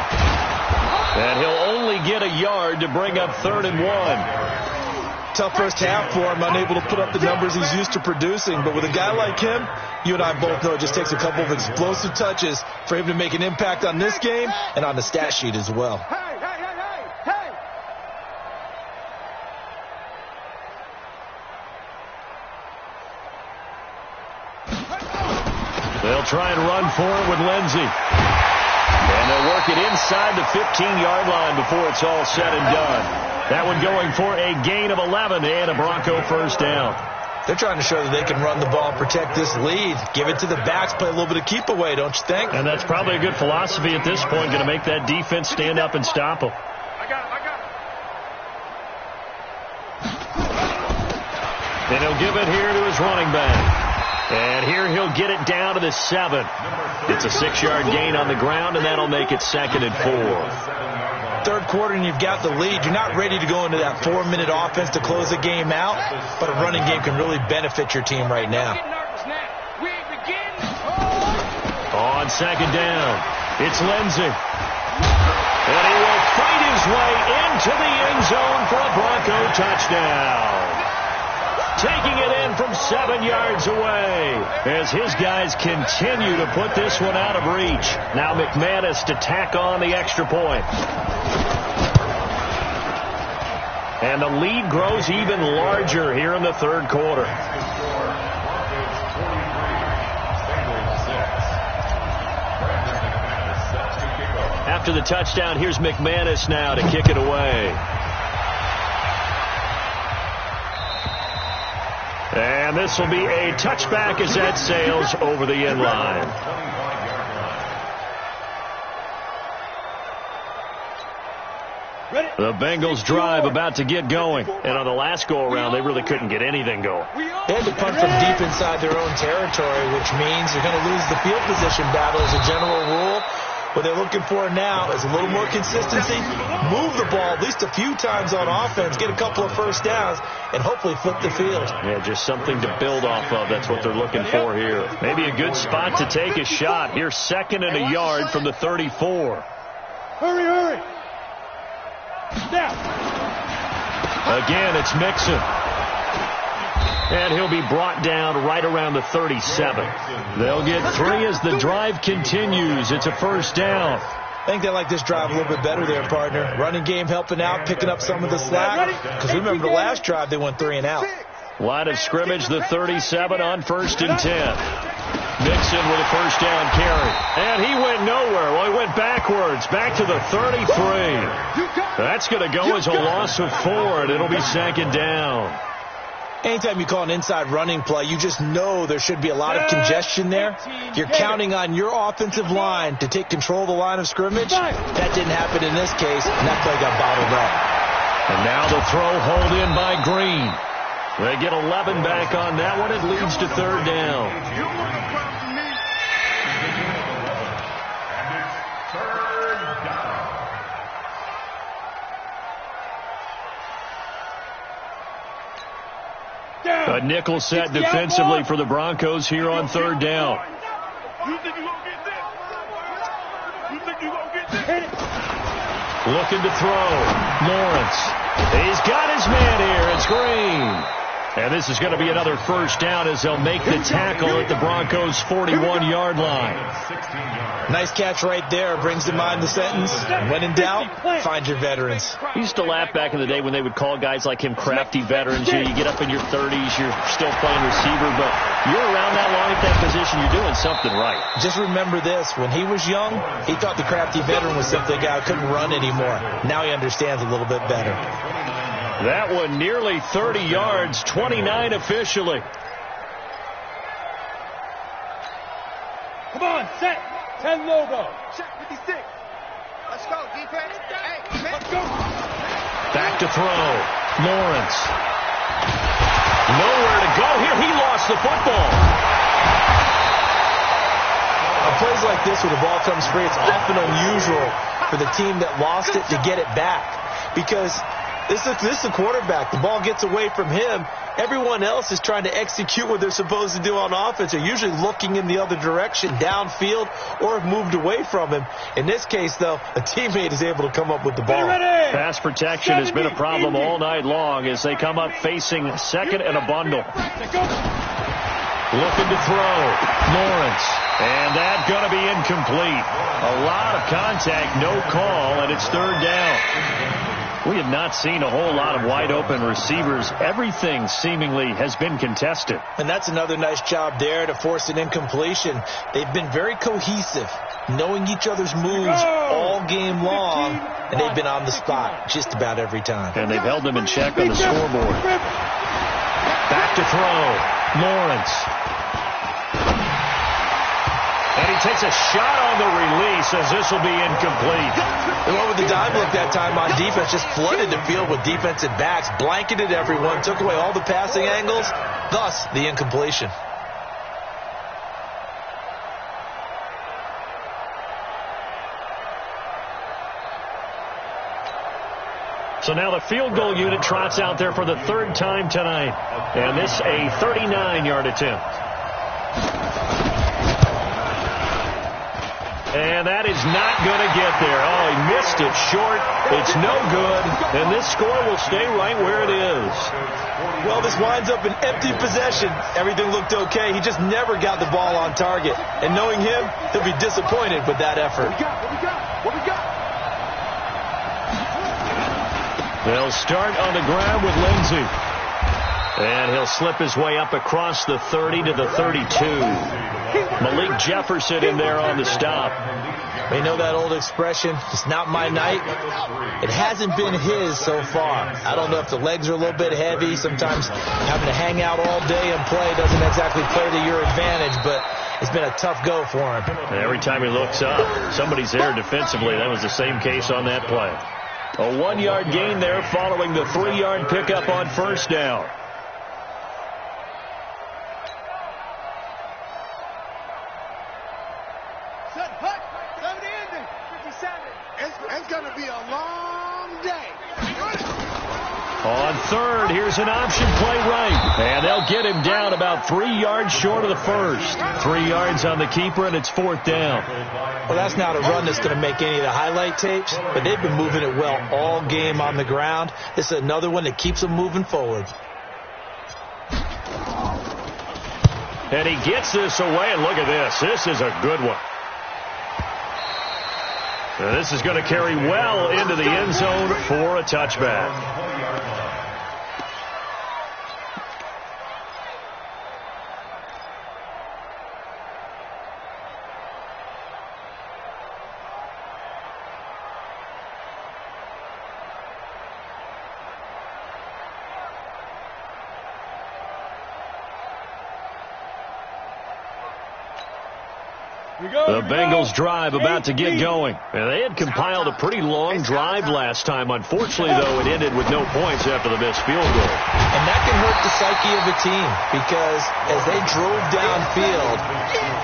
And he'll only get a yard to bring up 3rd and 1. Tough first half for him, unable to put up the numbers he's used to producing. But with a guy like him, you and I both know it just takes a couple of explosive touches for him to make an impact on this game and on the stat sheet as well. Hey! They'll try and run for it with Lindsey. And they'll work it inside the 15-yard line before it's all said and done. That one going for a gain of 11 and a Bronco first down. They're trying to show that they can run the ball and protect this lead. Give it to the backs, play a little bit of keep away, don't you think? And that's probably a good philosophy at this point, going to make that defense stand up and stop them. I got it. And he'll give it here to his running back. And here he'll get it down to the 7. It's a 6-yard gain on the ground, and that'll make it 2nd and 4. Third quarter and you've got the lead. You're not ready to go into that 4-minute offense to close the game out, but a running game can really benefit your team right now. On 2nd down, it's Lindsey. And he will fight his way into the end zone for a Bronco touchdown. Taking it in from 7 yards away as his guys continue to put this one out of reach. Now McManus to tack on the extra point. And the lead grows even larger here in the third quarter. After the touchdown, here's McManus now to kick it away. And this will be a touchback as that sails over the end line. The Bengals drive about to get going. And on the last go-around, they really couldn't get anything going. They had to punt from deep inside their own territory, which means they're going to lose the field position battle as a general rule. What they're looking for now is a little more consistency, move the ball at least a few times on offense, get a couple of first downs, and hopefully flip the field. Yeah, just something to build off of. That's what they're looking for here. Maybe a good spot to take a shot. Here's 2nd and a yard from the 34. Hurry. Snap. Again, it's Mixon. And he'll be brought down right around the 37. They'll get 3 as the drive continues. It's a first down. I think they like this drive a little bit better there, partner. Running game helping out, picking up some of the slack. Because remember the last drive, they went 3 and out. Line of scrimmage, the 37 on 1st and 10. Mixon with a first down carry. And he went nowhere. Well, he went backwards, back to the 33. That's going to go as a loss of 4, and it'll be 2nd down. Anytime you call an inside running play, you just know there should be a lot of congestion there. You're counting on your offensive line to take control of the line of scrimmage. That didn't happen in this case, and that play got bottled up. And now the throw hauled in by Green. They get 11 back on that one. It leads to 3rd down. A nickel set defensively for the Broncos here on 3rd down. Looking to throw. Lawrence. He's got his man here. It's Green. And this is going to be another first down as they'll make the tackle at the Broncos' 41-yard line. Nice catch right there. Brings to mind the sentence, when in doubt, find your veterans. We used to laugh back in the day when they would call guys like him crafty veterans. You get up in your 30s, you're still playing receiver, but you're around that long at that position, you're doing something right. Just remember this. When he was young, he thought the crafty veteran was simply a guy who couldn't run anymore. Now he understands a little bit better. That one nearly 30 yards, 29 officially. Come on, set. 10 Lobo. Check 56. Let's go, defense. Hey, Let's go. Back to throw. Lawrence. Nowhere to go here. He lost the football. On plays like this where the ball comes free, it's often unusual for the team that lost it to get it back. Because this is the quarterback. The ball gets away from him. Everyone else is trying to execute what they're supposed to do on offense. They're usually looking in the other direction, downfield, or have moved away from him. In this case, though, a teammate is able to come up with the ball. Pass protection has been a problem all night long as they come up facing 2nd and a bundle. Looking to throw. Lawrence. And that's going to be incomplete. A lot of contact, no call, and it's 3rd down. We have not seen a whole lot of wide-open receivers. Everything seemingly has been contested. And that's another nice job there to force an incompletion. They've been very cohesive, knowing each other's moves all game long, and they've been on the spot just about every time. And they've held them in check on the scoreboard. Back to throw. Lawrence. And he takes a shot on the release as this will be incomplete. They went with the dime look that time on defense, just flooded the field with defensive backs, blanketed everyone, took away all the passing angles, thus the incompletion. So now the field goal unit trots out there for the 3rd time tonight. And this a 39-yard attempt. And that is not going to get there. Oh, he missed it short. It's no good. And this score will stay right where it is. Well, this winds up an empty possession. Everything looked okay. He just never got the ball on target. And knowing him, he'll be disappointed with that effort. What we got? They'll start on the ground with Lindsey. And he'll slip his way up across the 30 to the 32. Malik Jefferson in there on the stop. We know that old expression, it's not my night. It hasn't been his so far. I don't know if the legs are a little bit heavy. Sometimes having to hang out all day and play doesn't exactly play to your advantage, but it's been a tough go for him. And every time he looks up, somebody's there defensively. That was the same case on that play. A 1-yard gain there following the 3-yard pickup on 1st down. It's going to be a long day. On 3rd, here's an option play right. And they'll get him down about 3 yards short of the 1st. 3 yards on the keeper, and it's 4th down. Well, that's not a run that's going to make any of the highlight tapes, but they've been moving it well all game on the ground. This is another one that keeps them moving forward. And he gets this away, and look at this. This is a good one. And this is going to carry well into the end zone for a touchback. The Bengals drive about to get going. And they had compiled a pretty long drive last time. Unfortunately, though, it ended with no points after the missed field goal. And that can hurt the psyche of a team because as they drove downfield,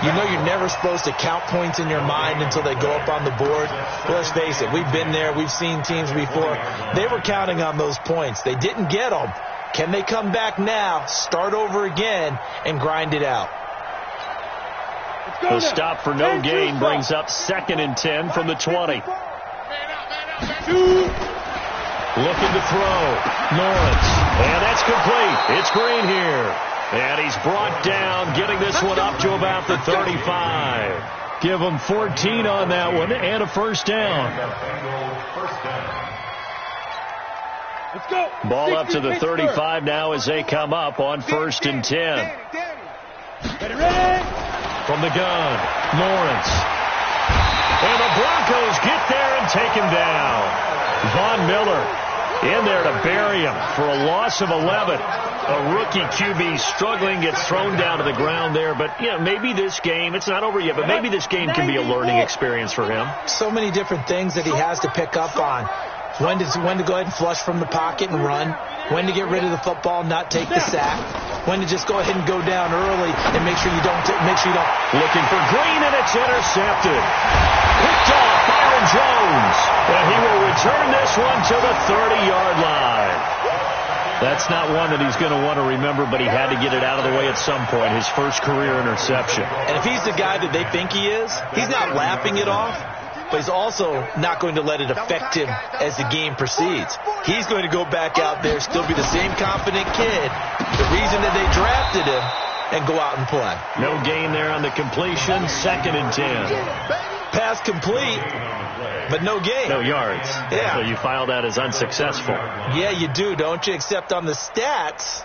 you know you're never supposed to count points in your mind until they go up on the board. Let's face it, we've been there. We've seen teams before. They were counting on those points. They didn't get them. Can they come back now, start over again, and grind it out? The stop for no gain brings up 2nd and 10 from the 20. Looking to throw. Lawrence. And that's complete. It's Green here. And he's brought down, getting this one up to about the 35. Give him 14 on that one and a first down. Let's go. Ball up to the 35 now as they come up on 1st and 10. Ready? From the gun, Lawrence. And the Broncos get there and take him down. Von Miller in there to bury him for a loss of 11. A rookie QB struggling, gets thrown down to the ground there. But, you know, maybe this game, it's not over yet, but maybe this game can be a learning experience for him. So many different things that he has to pick up on. When to go ahead and flush from the pocket and run. When to get rid of the football and not take the sack. When to just go ahead and go down early and make sure you don't. Looking for Green, and it's intercepted. Picked off Byron Jones. And he will return this one to the 30-yard line. That's not one that he's going to want to remember, but he had to get it out of the way at some point. His first career interception. And if he's the guy that they think he is, he's not laughing it off. But he's also not going to let it affect him as the game proceeds. He's going to go back out there, still be the same confident kid, the reason that they drafted him, and go out and play. No gain there on the completion, 2nd and 10. Pass complete, but no gain. No yards. Yeah. So you file that as unsuccessful. Yeah, you do, don't you? Except on the stats,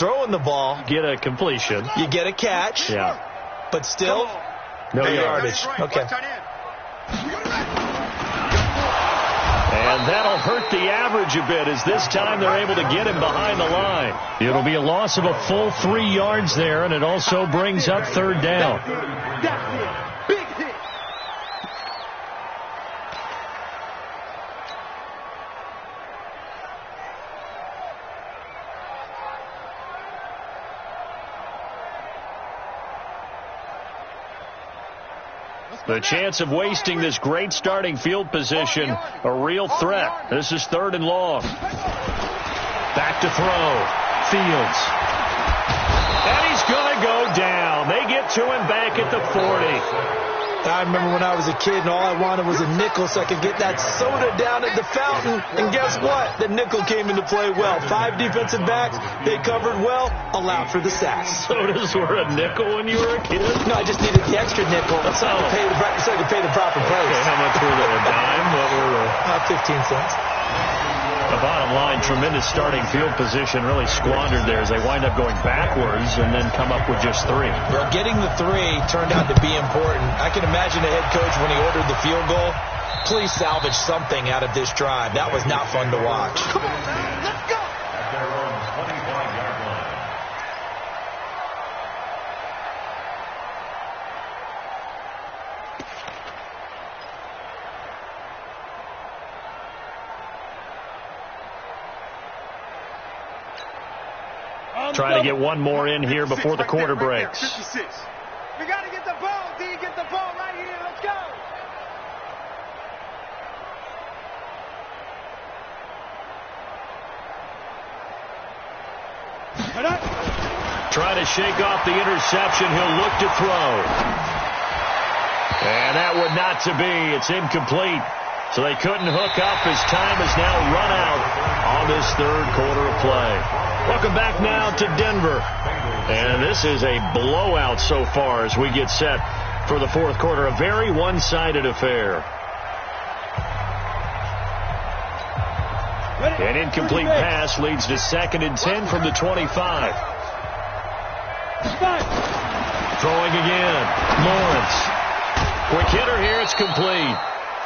throwing the ball. Get a completion. You get a catch. Yeah. But still, no yardage. Okay. And that'll hurt the average a bit as this time they're able to get him behind the line. It'll be a loss of a full 3 yards there, and it also brings up 3rd down. Big hit. The chance of wasting this great starting field position, a real threat. This is 3rd and long. Back to throw. Fields. And he's going to go down. They get to him back at the 40. I remember when I was a kid and all I wanted was a nickel so I could get that soda down at the fountain. And guess what? The nickel came into play well. 5 defensive backs. They covered well. Allowed for the sacks. Sodas were a nickel when you were a kid? No, I just needed the extra nickel so I could pay the proper price. Okay, how much were they? A dime? What were they? 15 cents. The bottom line, tremendous starting field position, really squandered there as they wind up going backwards and then come up with just 3. Well, getting the 3 turned out to be important. I can imagine the head coach when he ordered the field goal, please salvage something out of this drive. That was not fun to watch. Come on, man. Let's go. At their own 25-yard line. Trying to get one more in here before the quarter breaks. 56. We got to get the ball, D. Get the ball right here. Let's go. Trying to shake off the interception. He'll look to throw. And that would not to be. It's incomplete. So they couldn't hook up as time has now run out on this 3rd quarter of play. Welcome back now to Denver. And this is a blowout so far as we get set for the 4th quarter. A very one-sided affair. An incomplete pass leads to 2nd and 10 from the 25. Throwing again. Lawrence. Quick hitter here. It's complete.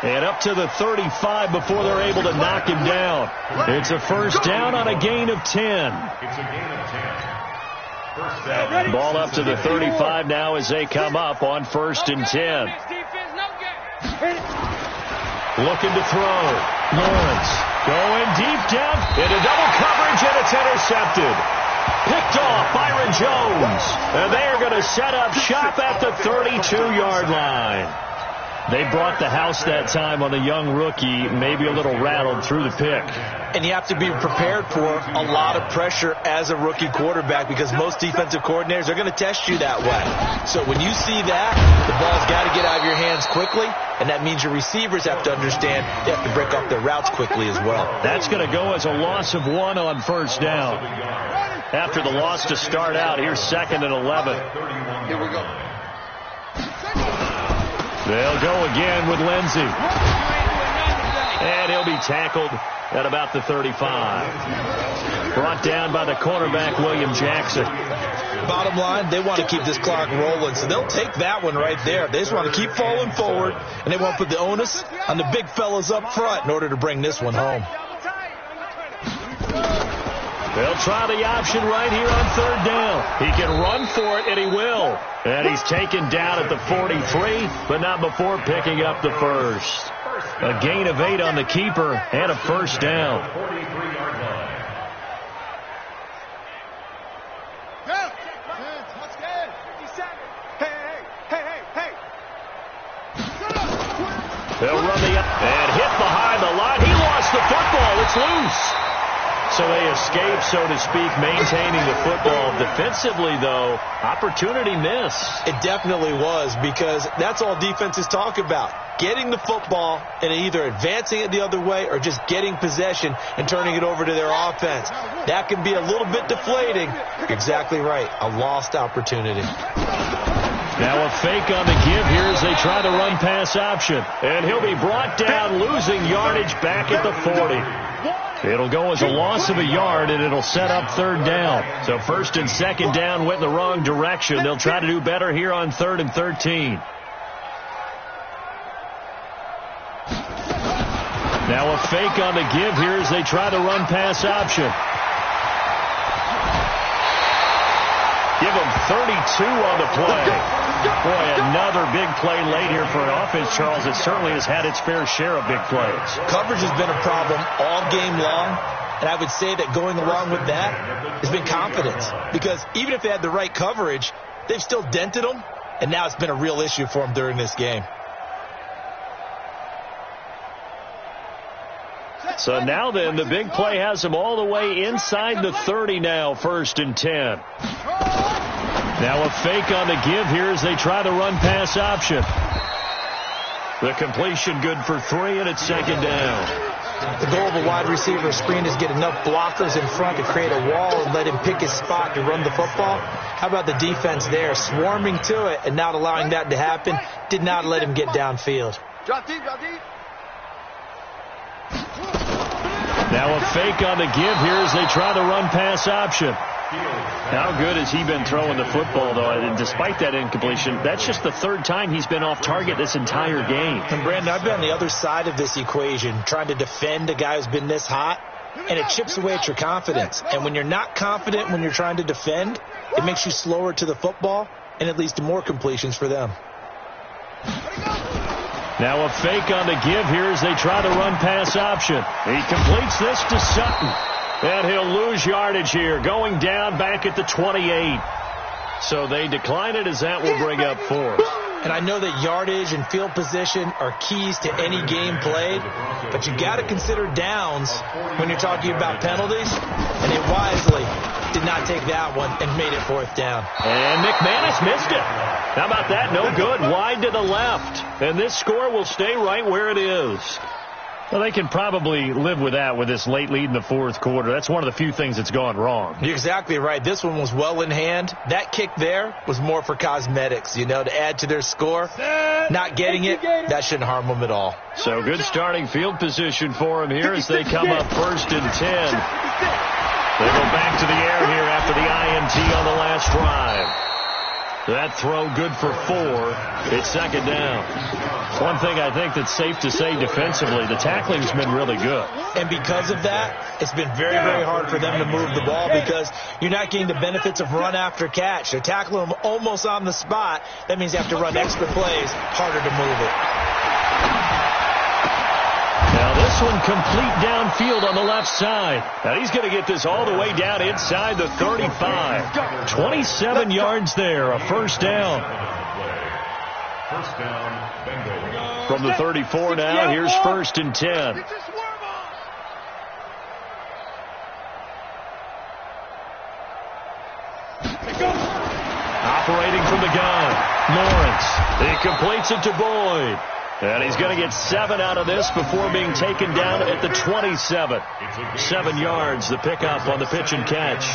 And up to the 35 before they're able to knock him down. It's a first down on a gain of 10. It's a gain of 10. Ball up to the 35 now as they come up on 1st and 10. Looking to throw. Lawrence going deep down into double coverage, and it's intercepted. Picked off Byron Jones. And they are going to set up shop at the 32-yard line. They brought the house that time on the young rookie, maybe a little rattled through the pick. And you have to be prepared for a lot of pressure as a rookie quarterback because most defensive coordinators are going to test you that way. So when you see that, the ball's got to get out of your hands quickly, and that means your receivers have to understand they have to break off their routes quickly as well. That's going to go as a loss of 1 on 1st down. After the loss to start out, here's 2nd and 11. Here we go. They'll go again with Lindsey. And he'll be tackled at about the 35. Brought down by the cornerback, William Jackson. Bottom line, they want to keep this clock rolling, so they'll take that one right there. They just want to keep falling forward, and they want to put the onus on the big fellas up front in order to bring this one home. They'll try the option right here on 3rd down. He can run for it, and he will. And he's taken down at the 43, but not before picking up the first. A gain of 8 on the keeper and a 1st down. They'll run and hit behind the line. He lost the football. It's loose. So they escape, so to speak, maintaining the football. Defensively, though, opportunity missed. It definitely was, because that's all defenses talk about. Getting the football and either advancing it the other way or just getting possession and turning it over to their offense. That can be a little bit deflating. You're exactly right. A lost opportunity. Now a fake on the give here as they try to run pass option. And he'll be brought down, losing yardage back at the 40. It'll go as a loss of a yard, and it'll set up 3rd down. So 1st and 2nd down went in the wrong direction. They'll try to do better here on 3rd and 13. Now a fake on the give here as they try to run pass option. Give him 32 on the play. Boy, another big play late here for an offense, Charles. It certainly has had its fair share of big plays. Coverage has been a problem all game long, and I would say that going along with that has been confidence. Because even if they had the right coverage, they've still dented them, and now it's been a real issue for them during this game. So now then, the big play has them all the way inside the 30 now, 1st and 10. Now a fake on the give here as they try to run pass option. The completion good for 3, and it's 2nd down. The goal of a wide receiver screen is get enough blockers in front to create a wall and let him pick his spot to run the football. How about the defense there, swarming to it and not allowing that to happen? Did not let him get downfield. Drop deep, drop deep. Now a fake on the give here as they try to run pass option. How good has he been throwing the football, though? And despite that incompletion, that's just the 3rd time he's been off target this entire game. And, Brandon, I've been on the other side of this equation, trying to defend a guy who's been this hot, and it chips away at your confidence. And when you're not confident when you're trying to defend, it makes you slower to the football, and it leads to more completions for them. Now a fake on the give here as they try to run pass option. He completes this to Sutton. And he'll lose yardage here, going down back at the 28. So they decline it as that will bring up 4th. And I know that yardage and field position are keys to any game played, but you got to consider downs when you're talking about penalties. And they wisely did not take that one and made it 4th down. And McManus missed it. How about that? No good. Wide to the left. And this score will stay right where it is. Well, they can probably live with that with this late lead in the 4th quarter. That's one of the few things that's gone wrong. You're exactly right. This one was well in hand. That kick there was more for cosmetics, to add to their score. Not getting it, that shouldn't harm them at all. So good starting field position for them here as they come up 1st and 10. They go back to the air here after the INT on the last drive. That throw good for 4. It's second down. One thing I think that's safe to say defensively, the tackling's been really good. And because of that, it's been very, very hard for them to move the ball because you're not getting the benefits of run after catch. They're tackling them almost on the spot. That means you have to run extra plays, harder to move it. Now this one complete downfield on the left side. Now he's going to get this all the way down inside the 35. 27 yards there, a first down. First down, Bengals. From the 34 now, here's 1st and 10. Operating from the gun, Lawrence. He completes it to Boyd. And he's going to get 7 out of this before being taken down at the 27. 7 yards, the pickup on the pitch and catch.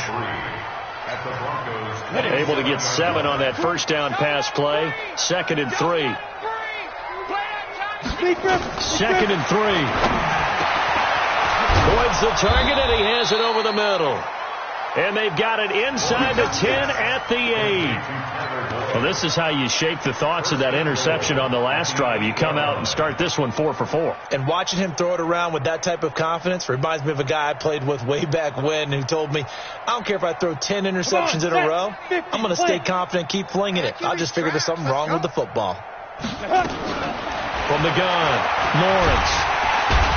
Able to get 7 on that first down pass play. 2nd and 3. 2nd and 3. Boyd's the target, and he has it over the middle. And they've got it inside the 10 at the 8. Well, this is how you shape the thoughts of that interception on the last drive. You come out and start this one 4 for 4. And watching him throw it around with that type of confidence reminds me of a guy I played with way back when who told me, I don't care if I throw 10 interceptions in a row. I'm going to stay confident, keep flinging it. I'll just figure there's something wrong with the football. From the gun, Lawrence.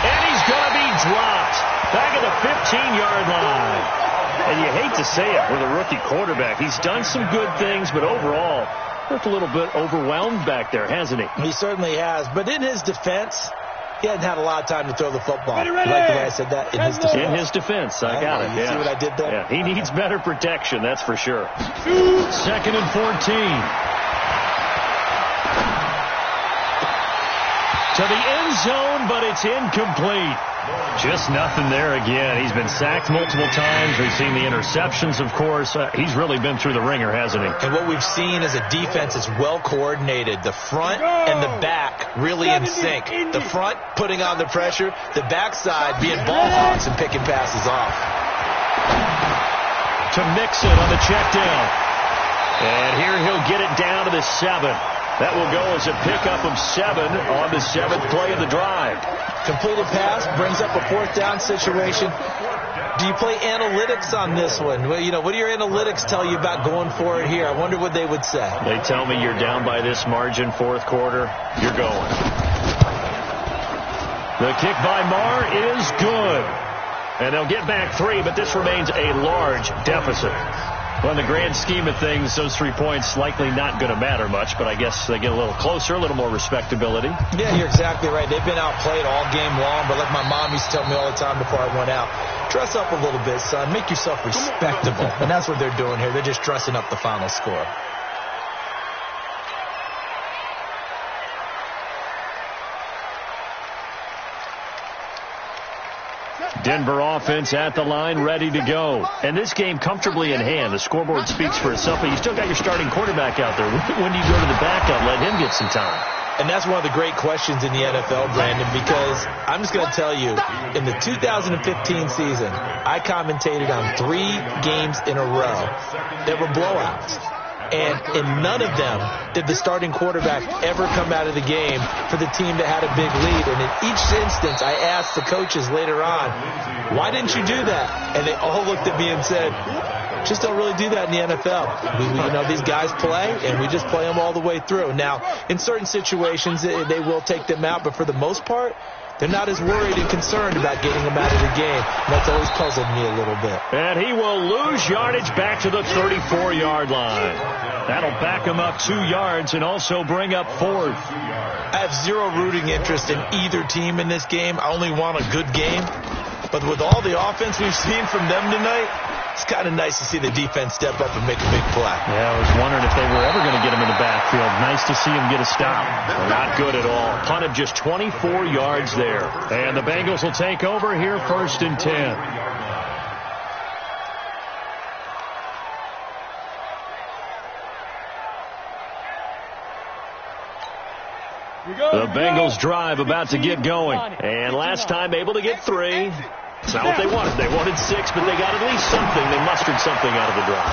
And he's going to be dropped back at the 15-yard line. And you hate to say it with a rookie quarterback. He's done some good things, but overall, looked a little bit overwhelmed back there, hasn't he? He certainly has. But in his defense, he hasn't had a lot of time to throw the football. You like the way I said that? In his defense. In his defense. I got it. You see what I did there? Yeah, he needs better protection, that's for sure. 2nd and 14. To the end zone, but it's incomplete. Just nothing there again. He's been sacked multiple times. We've seen the interceptions, of course. He's really been through the ringer, hasn't he? And what we've seen is a defense that's well coordinated. The front and the back really in sync. The front putting on the pressure. The backside being ball hawks and picking passes off. To mix it on the check down. And here he'll get it down to the 7. That will go as a pickup of 7 on the 7th play of the drive. Completed pass brings up a 4th down situation. Do you play analytics on this one? Well, you know, what do your analytics tell you about going for it here? I wonder what they would say. They tell me you're down by this margin, 4th quarter. You're going. The kick by Marr is good. And they'll get back 3, but this remains a large deficit. Well, in the grand scheme of things, those 3 points likely not going to matter much, but I guess they get a little closer, a little more respectability. Yeah, you're exactly right. They've been outplayed all game long, but like my mom used to tell me all the time before I went out, dress up a little bit, son. Make yourself respectable. And that's what they're doing here. They're just dressing up the final score. Denver offense at the line, ready to go. And this game comfortably in hand. The scoreboard speaks for itself, but you still got your starting quarterback out there. When do you go to the backup? Let him get some time. And that's one of the great questions in the NFL, Brandon, because I'm just going to tell you, in the 2015 season, I commentated on 3 games in a row that were blowouts. And in none of them did the starting quarterback ever come out of the game for the team that had a big lead. And in each instance, I asked the coaches later on, why didn't you do that? And they all looked at me and said, just don't really do that in the NFL. You know, these guys play, and we just play them all the way through. Now, in certain situations, they will take them out, but for the most part, they're not as worried and concerned about getting them out of the game. And that's always puzzled me a little bit. And he will lose yardage back to the 34-yard line. That'll back him up 2 yards and also bring up 4th. I have zero rooting interest in either team in this game. I only want a good game. But with all the offense we've seen from them tonight, it's kind of nice to see the defense step up and make a big play. Yeah, I was wondering if they were ever going to get him in the backfield. Nice to see him get a stop. Not good at all. Punt of just 24 yards there. And the Bengals will take over here, 1st and 10. The Bengals drive about to get going. And last time able to get 3. It's not what they wanted. They wanted 6, but they got at least something. They mustered something out of the drive.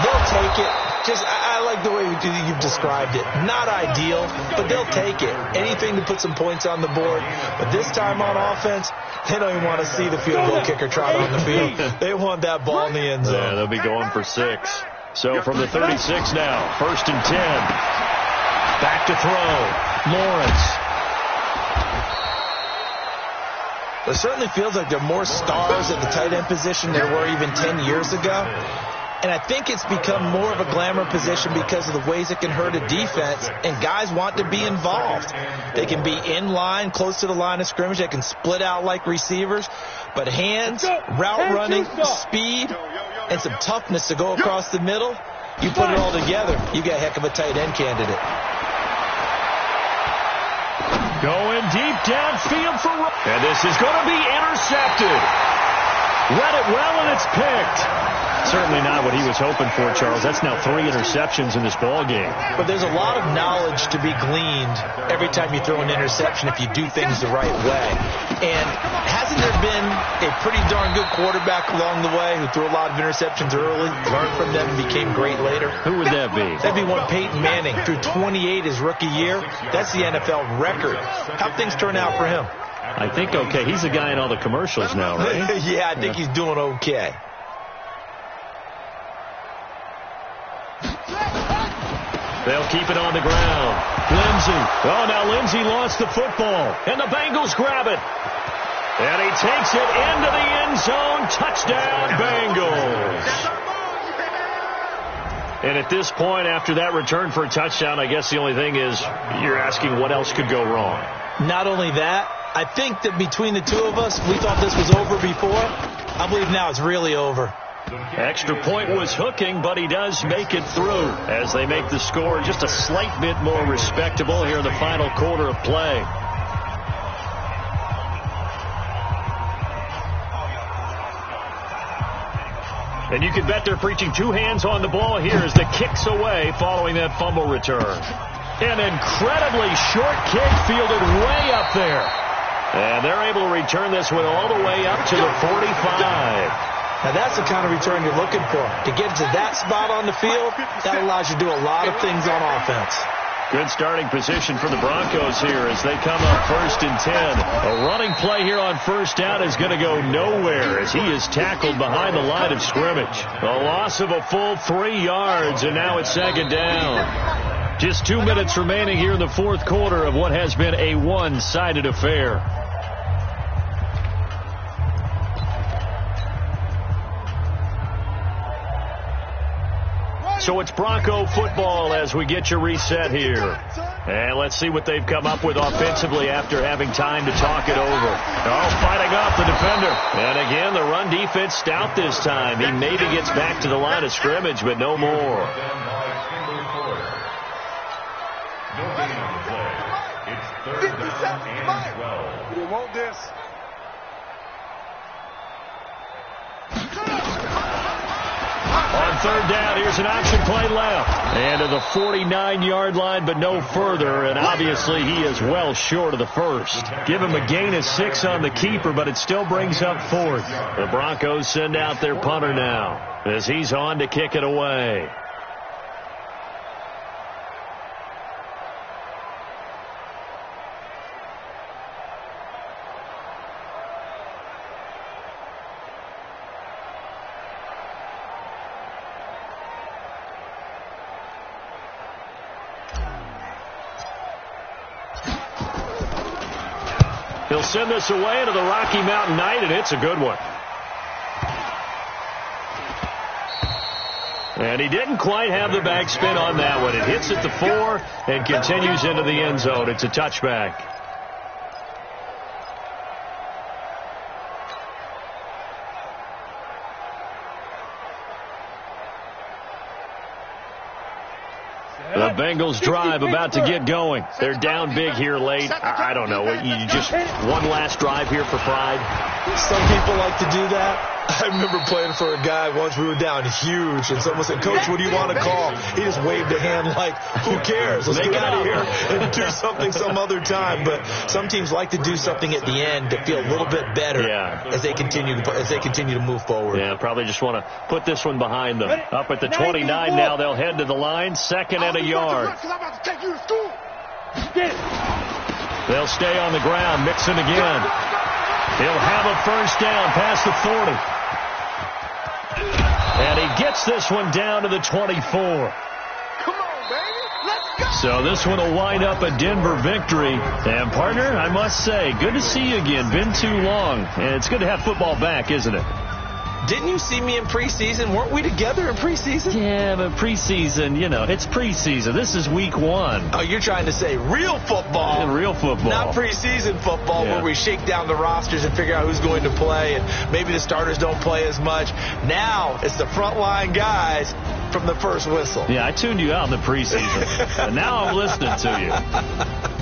They'll take it. I like the way you've described it. Not ideal, but they'll take it. Anything to put some points on the board. But this time on offense, they don't even want to see the field goal kicker trot on the field. They want that ball in the end zone. Yeah, they'll be going for 6. So from the 36 now, 1st and 10. Back to throw. Lawrence. It certainly feels like there are more stars at the tight end position than there were even 10 years ago. And I think it's become more of a glamour position because of the ways it can hurt a defense, and guys want to be involved. They can be in line, close to the line of scrimmage. They can split out like receivers. But hands, route running, speed, and some toughness to go across the middle, you put it all together, you got a heck of a tight end candidate. Going deep downfield for... And this is going to be intercepted. Read it well, and it's picked. Certainly not what he was hoping for, Charles. That's now 3 interceptions in this ball game. But there's a lot of knowledge to be gleaned every time you throw an interception if you do things the right way. And hasn't there been a pretty darn good quarterback along the way who threw a lot of interceptions early, learned from them, and became great later? Who would that be? That'd be one Peyton Manning. Threw 28 his rookie year. That's the NFL record. How'd things turn out for him? I think okay. He's the guy in all the commercials now, right? Yeah, I think he's doing okay. They'll keep it on the ground. Lindsey. Oh, now Lindsey lost the football. And the Bengals grab it. And he takes it into the end zone. Touchdown, Bengals. And at this point, after that return for a touchdown, I guess the only thing is you're asking what else could go wrong. Not only that, I think that between the two of us, we thought this was over before. I believe now it's really over. Extra point was hooking, but he does make it through as they make the score just a slight bit more respectable here in the final quarter of play. And you can bet they're preaching 2 hands on the ball here as the kick's away following that fumble return. An incredibly short kick fielded way up there. And they're able to return this one all the way up to the 45. Now, that's the kind of return you're looking for. To get to that spot on the field, that allows you to do a lot of things on offense. Good starting position for the Broncos here as they come up 1st and 10. A running play here on 1st down is going to go nowhere as he is tackled behind the line of scrimmage. A loss of a full 3 yards, and now it's 2nd down. Just 2 minutes remaining here in the 4th quarter of what has been a one-sided affair. So it's Bronco football as we get you reset here. And let's see what they've come up with offensively after having time to talk it over. Oh, fighting off the defender. And again, the run defense stout this time. He maybe gets back to the line of scrimmage, but no more. No gain on the play. It's 3rd down and 12. We want this. On 3rd down, here's an option play left. And to the 49-yard line, but no further. And obviously, he is well short of the first. Give him a gain of 6 on the keeper, but it still brings up 4th. The Broncos send out their punter now as he's on to kick it away. He'll send this away into the Rocky Mountain Night, and it's a good one. And he didn't quite have the backspin on that one. It hits at the 4 and continues into the end zone. It's a touchback. The Bengals drive about to get going. They're down big here late. I don't know. You just one last drive here for pride. Some people like to do that. I remember playing for a guy once. We were down huge, and someone said, "Coach, what do you want to call?" He just waved a hand like, "Who cares? Let's get out of here and do something some other time." But some teams like to do something at the end to feel a little bit better as they continue to move forward. Yeah, probably just want to put this one behind them. Up at the 29 now, they'll head to the line, 2nd and a yard. They'll stay on the ground, mixing again. He'll have a first down past the 40. And he gets this one down to the 24. Come on, baby. Let's go. So this one will wind up a Denver victory. And, partner, I must say, good to see you again. Been too long. And it's good to have football back, isn't it? Didn't you see me in preseason? Weren't we together in preseason? Yeah, but preseason, it's preseason. This is week 1. Oh, you're trying to say real football. Yeah, real football. Not preseason football where we shake down the rosters and figure out who's going to play, and maybe the starters don't play as much. Now it's the frontline guys from the first whistle. Yeah, I tuned you out in the preseason. And now I'm listening to you.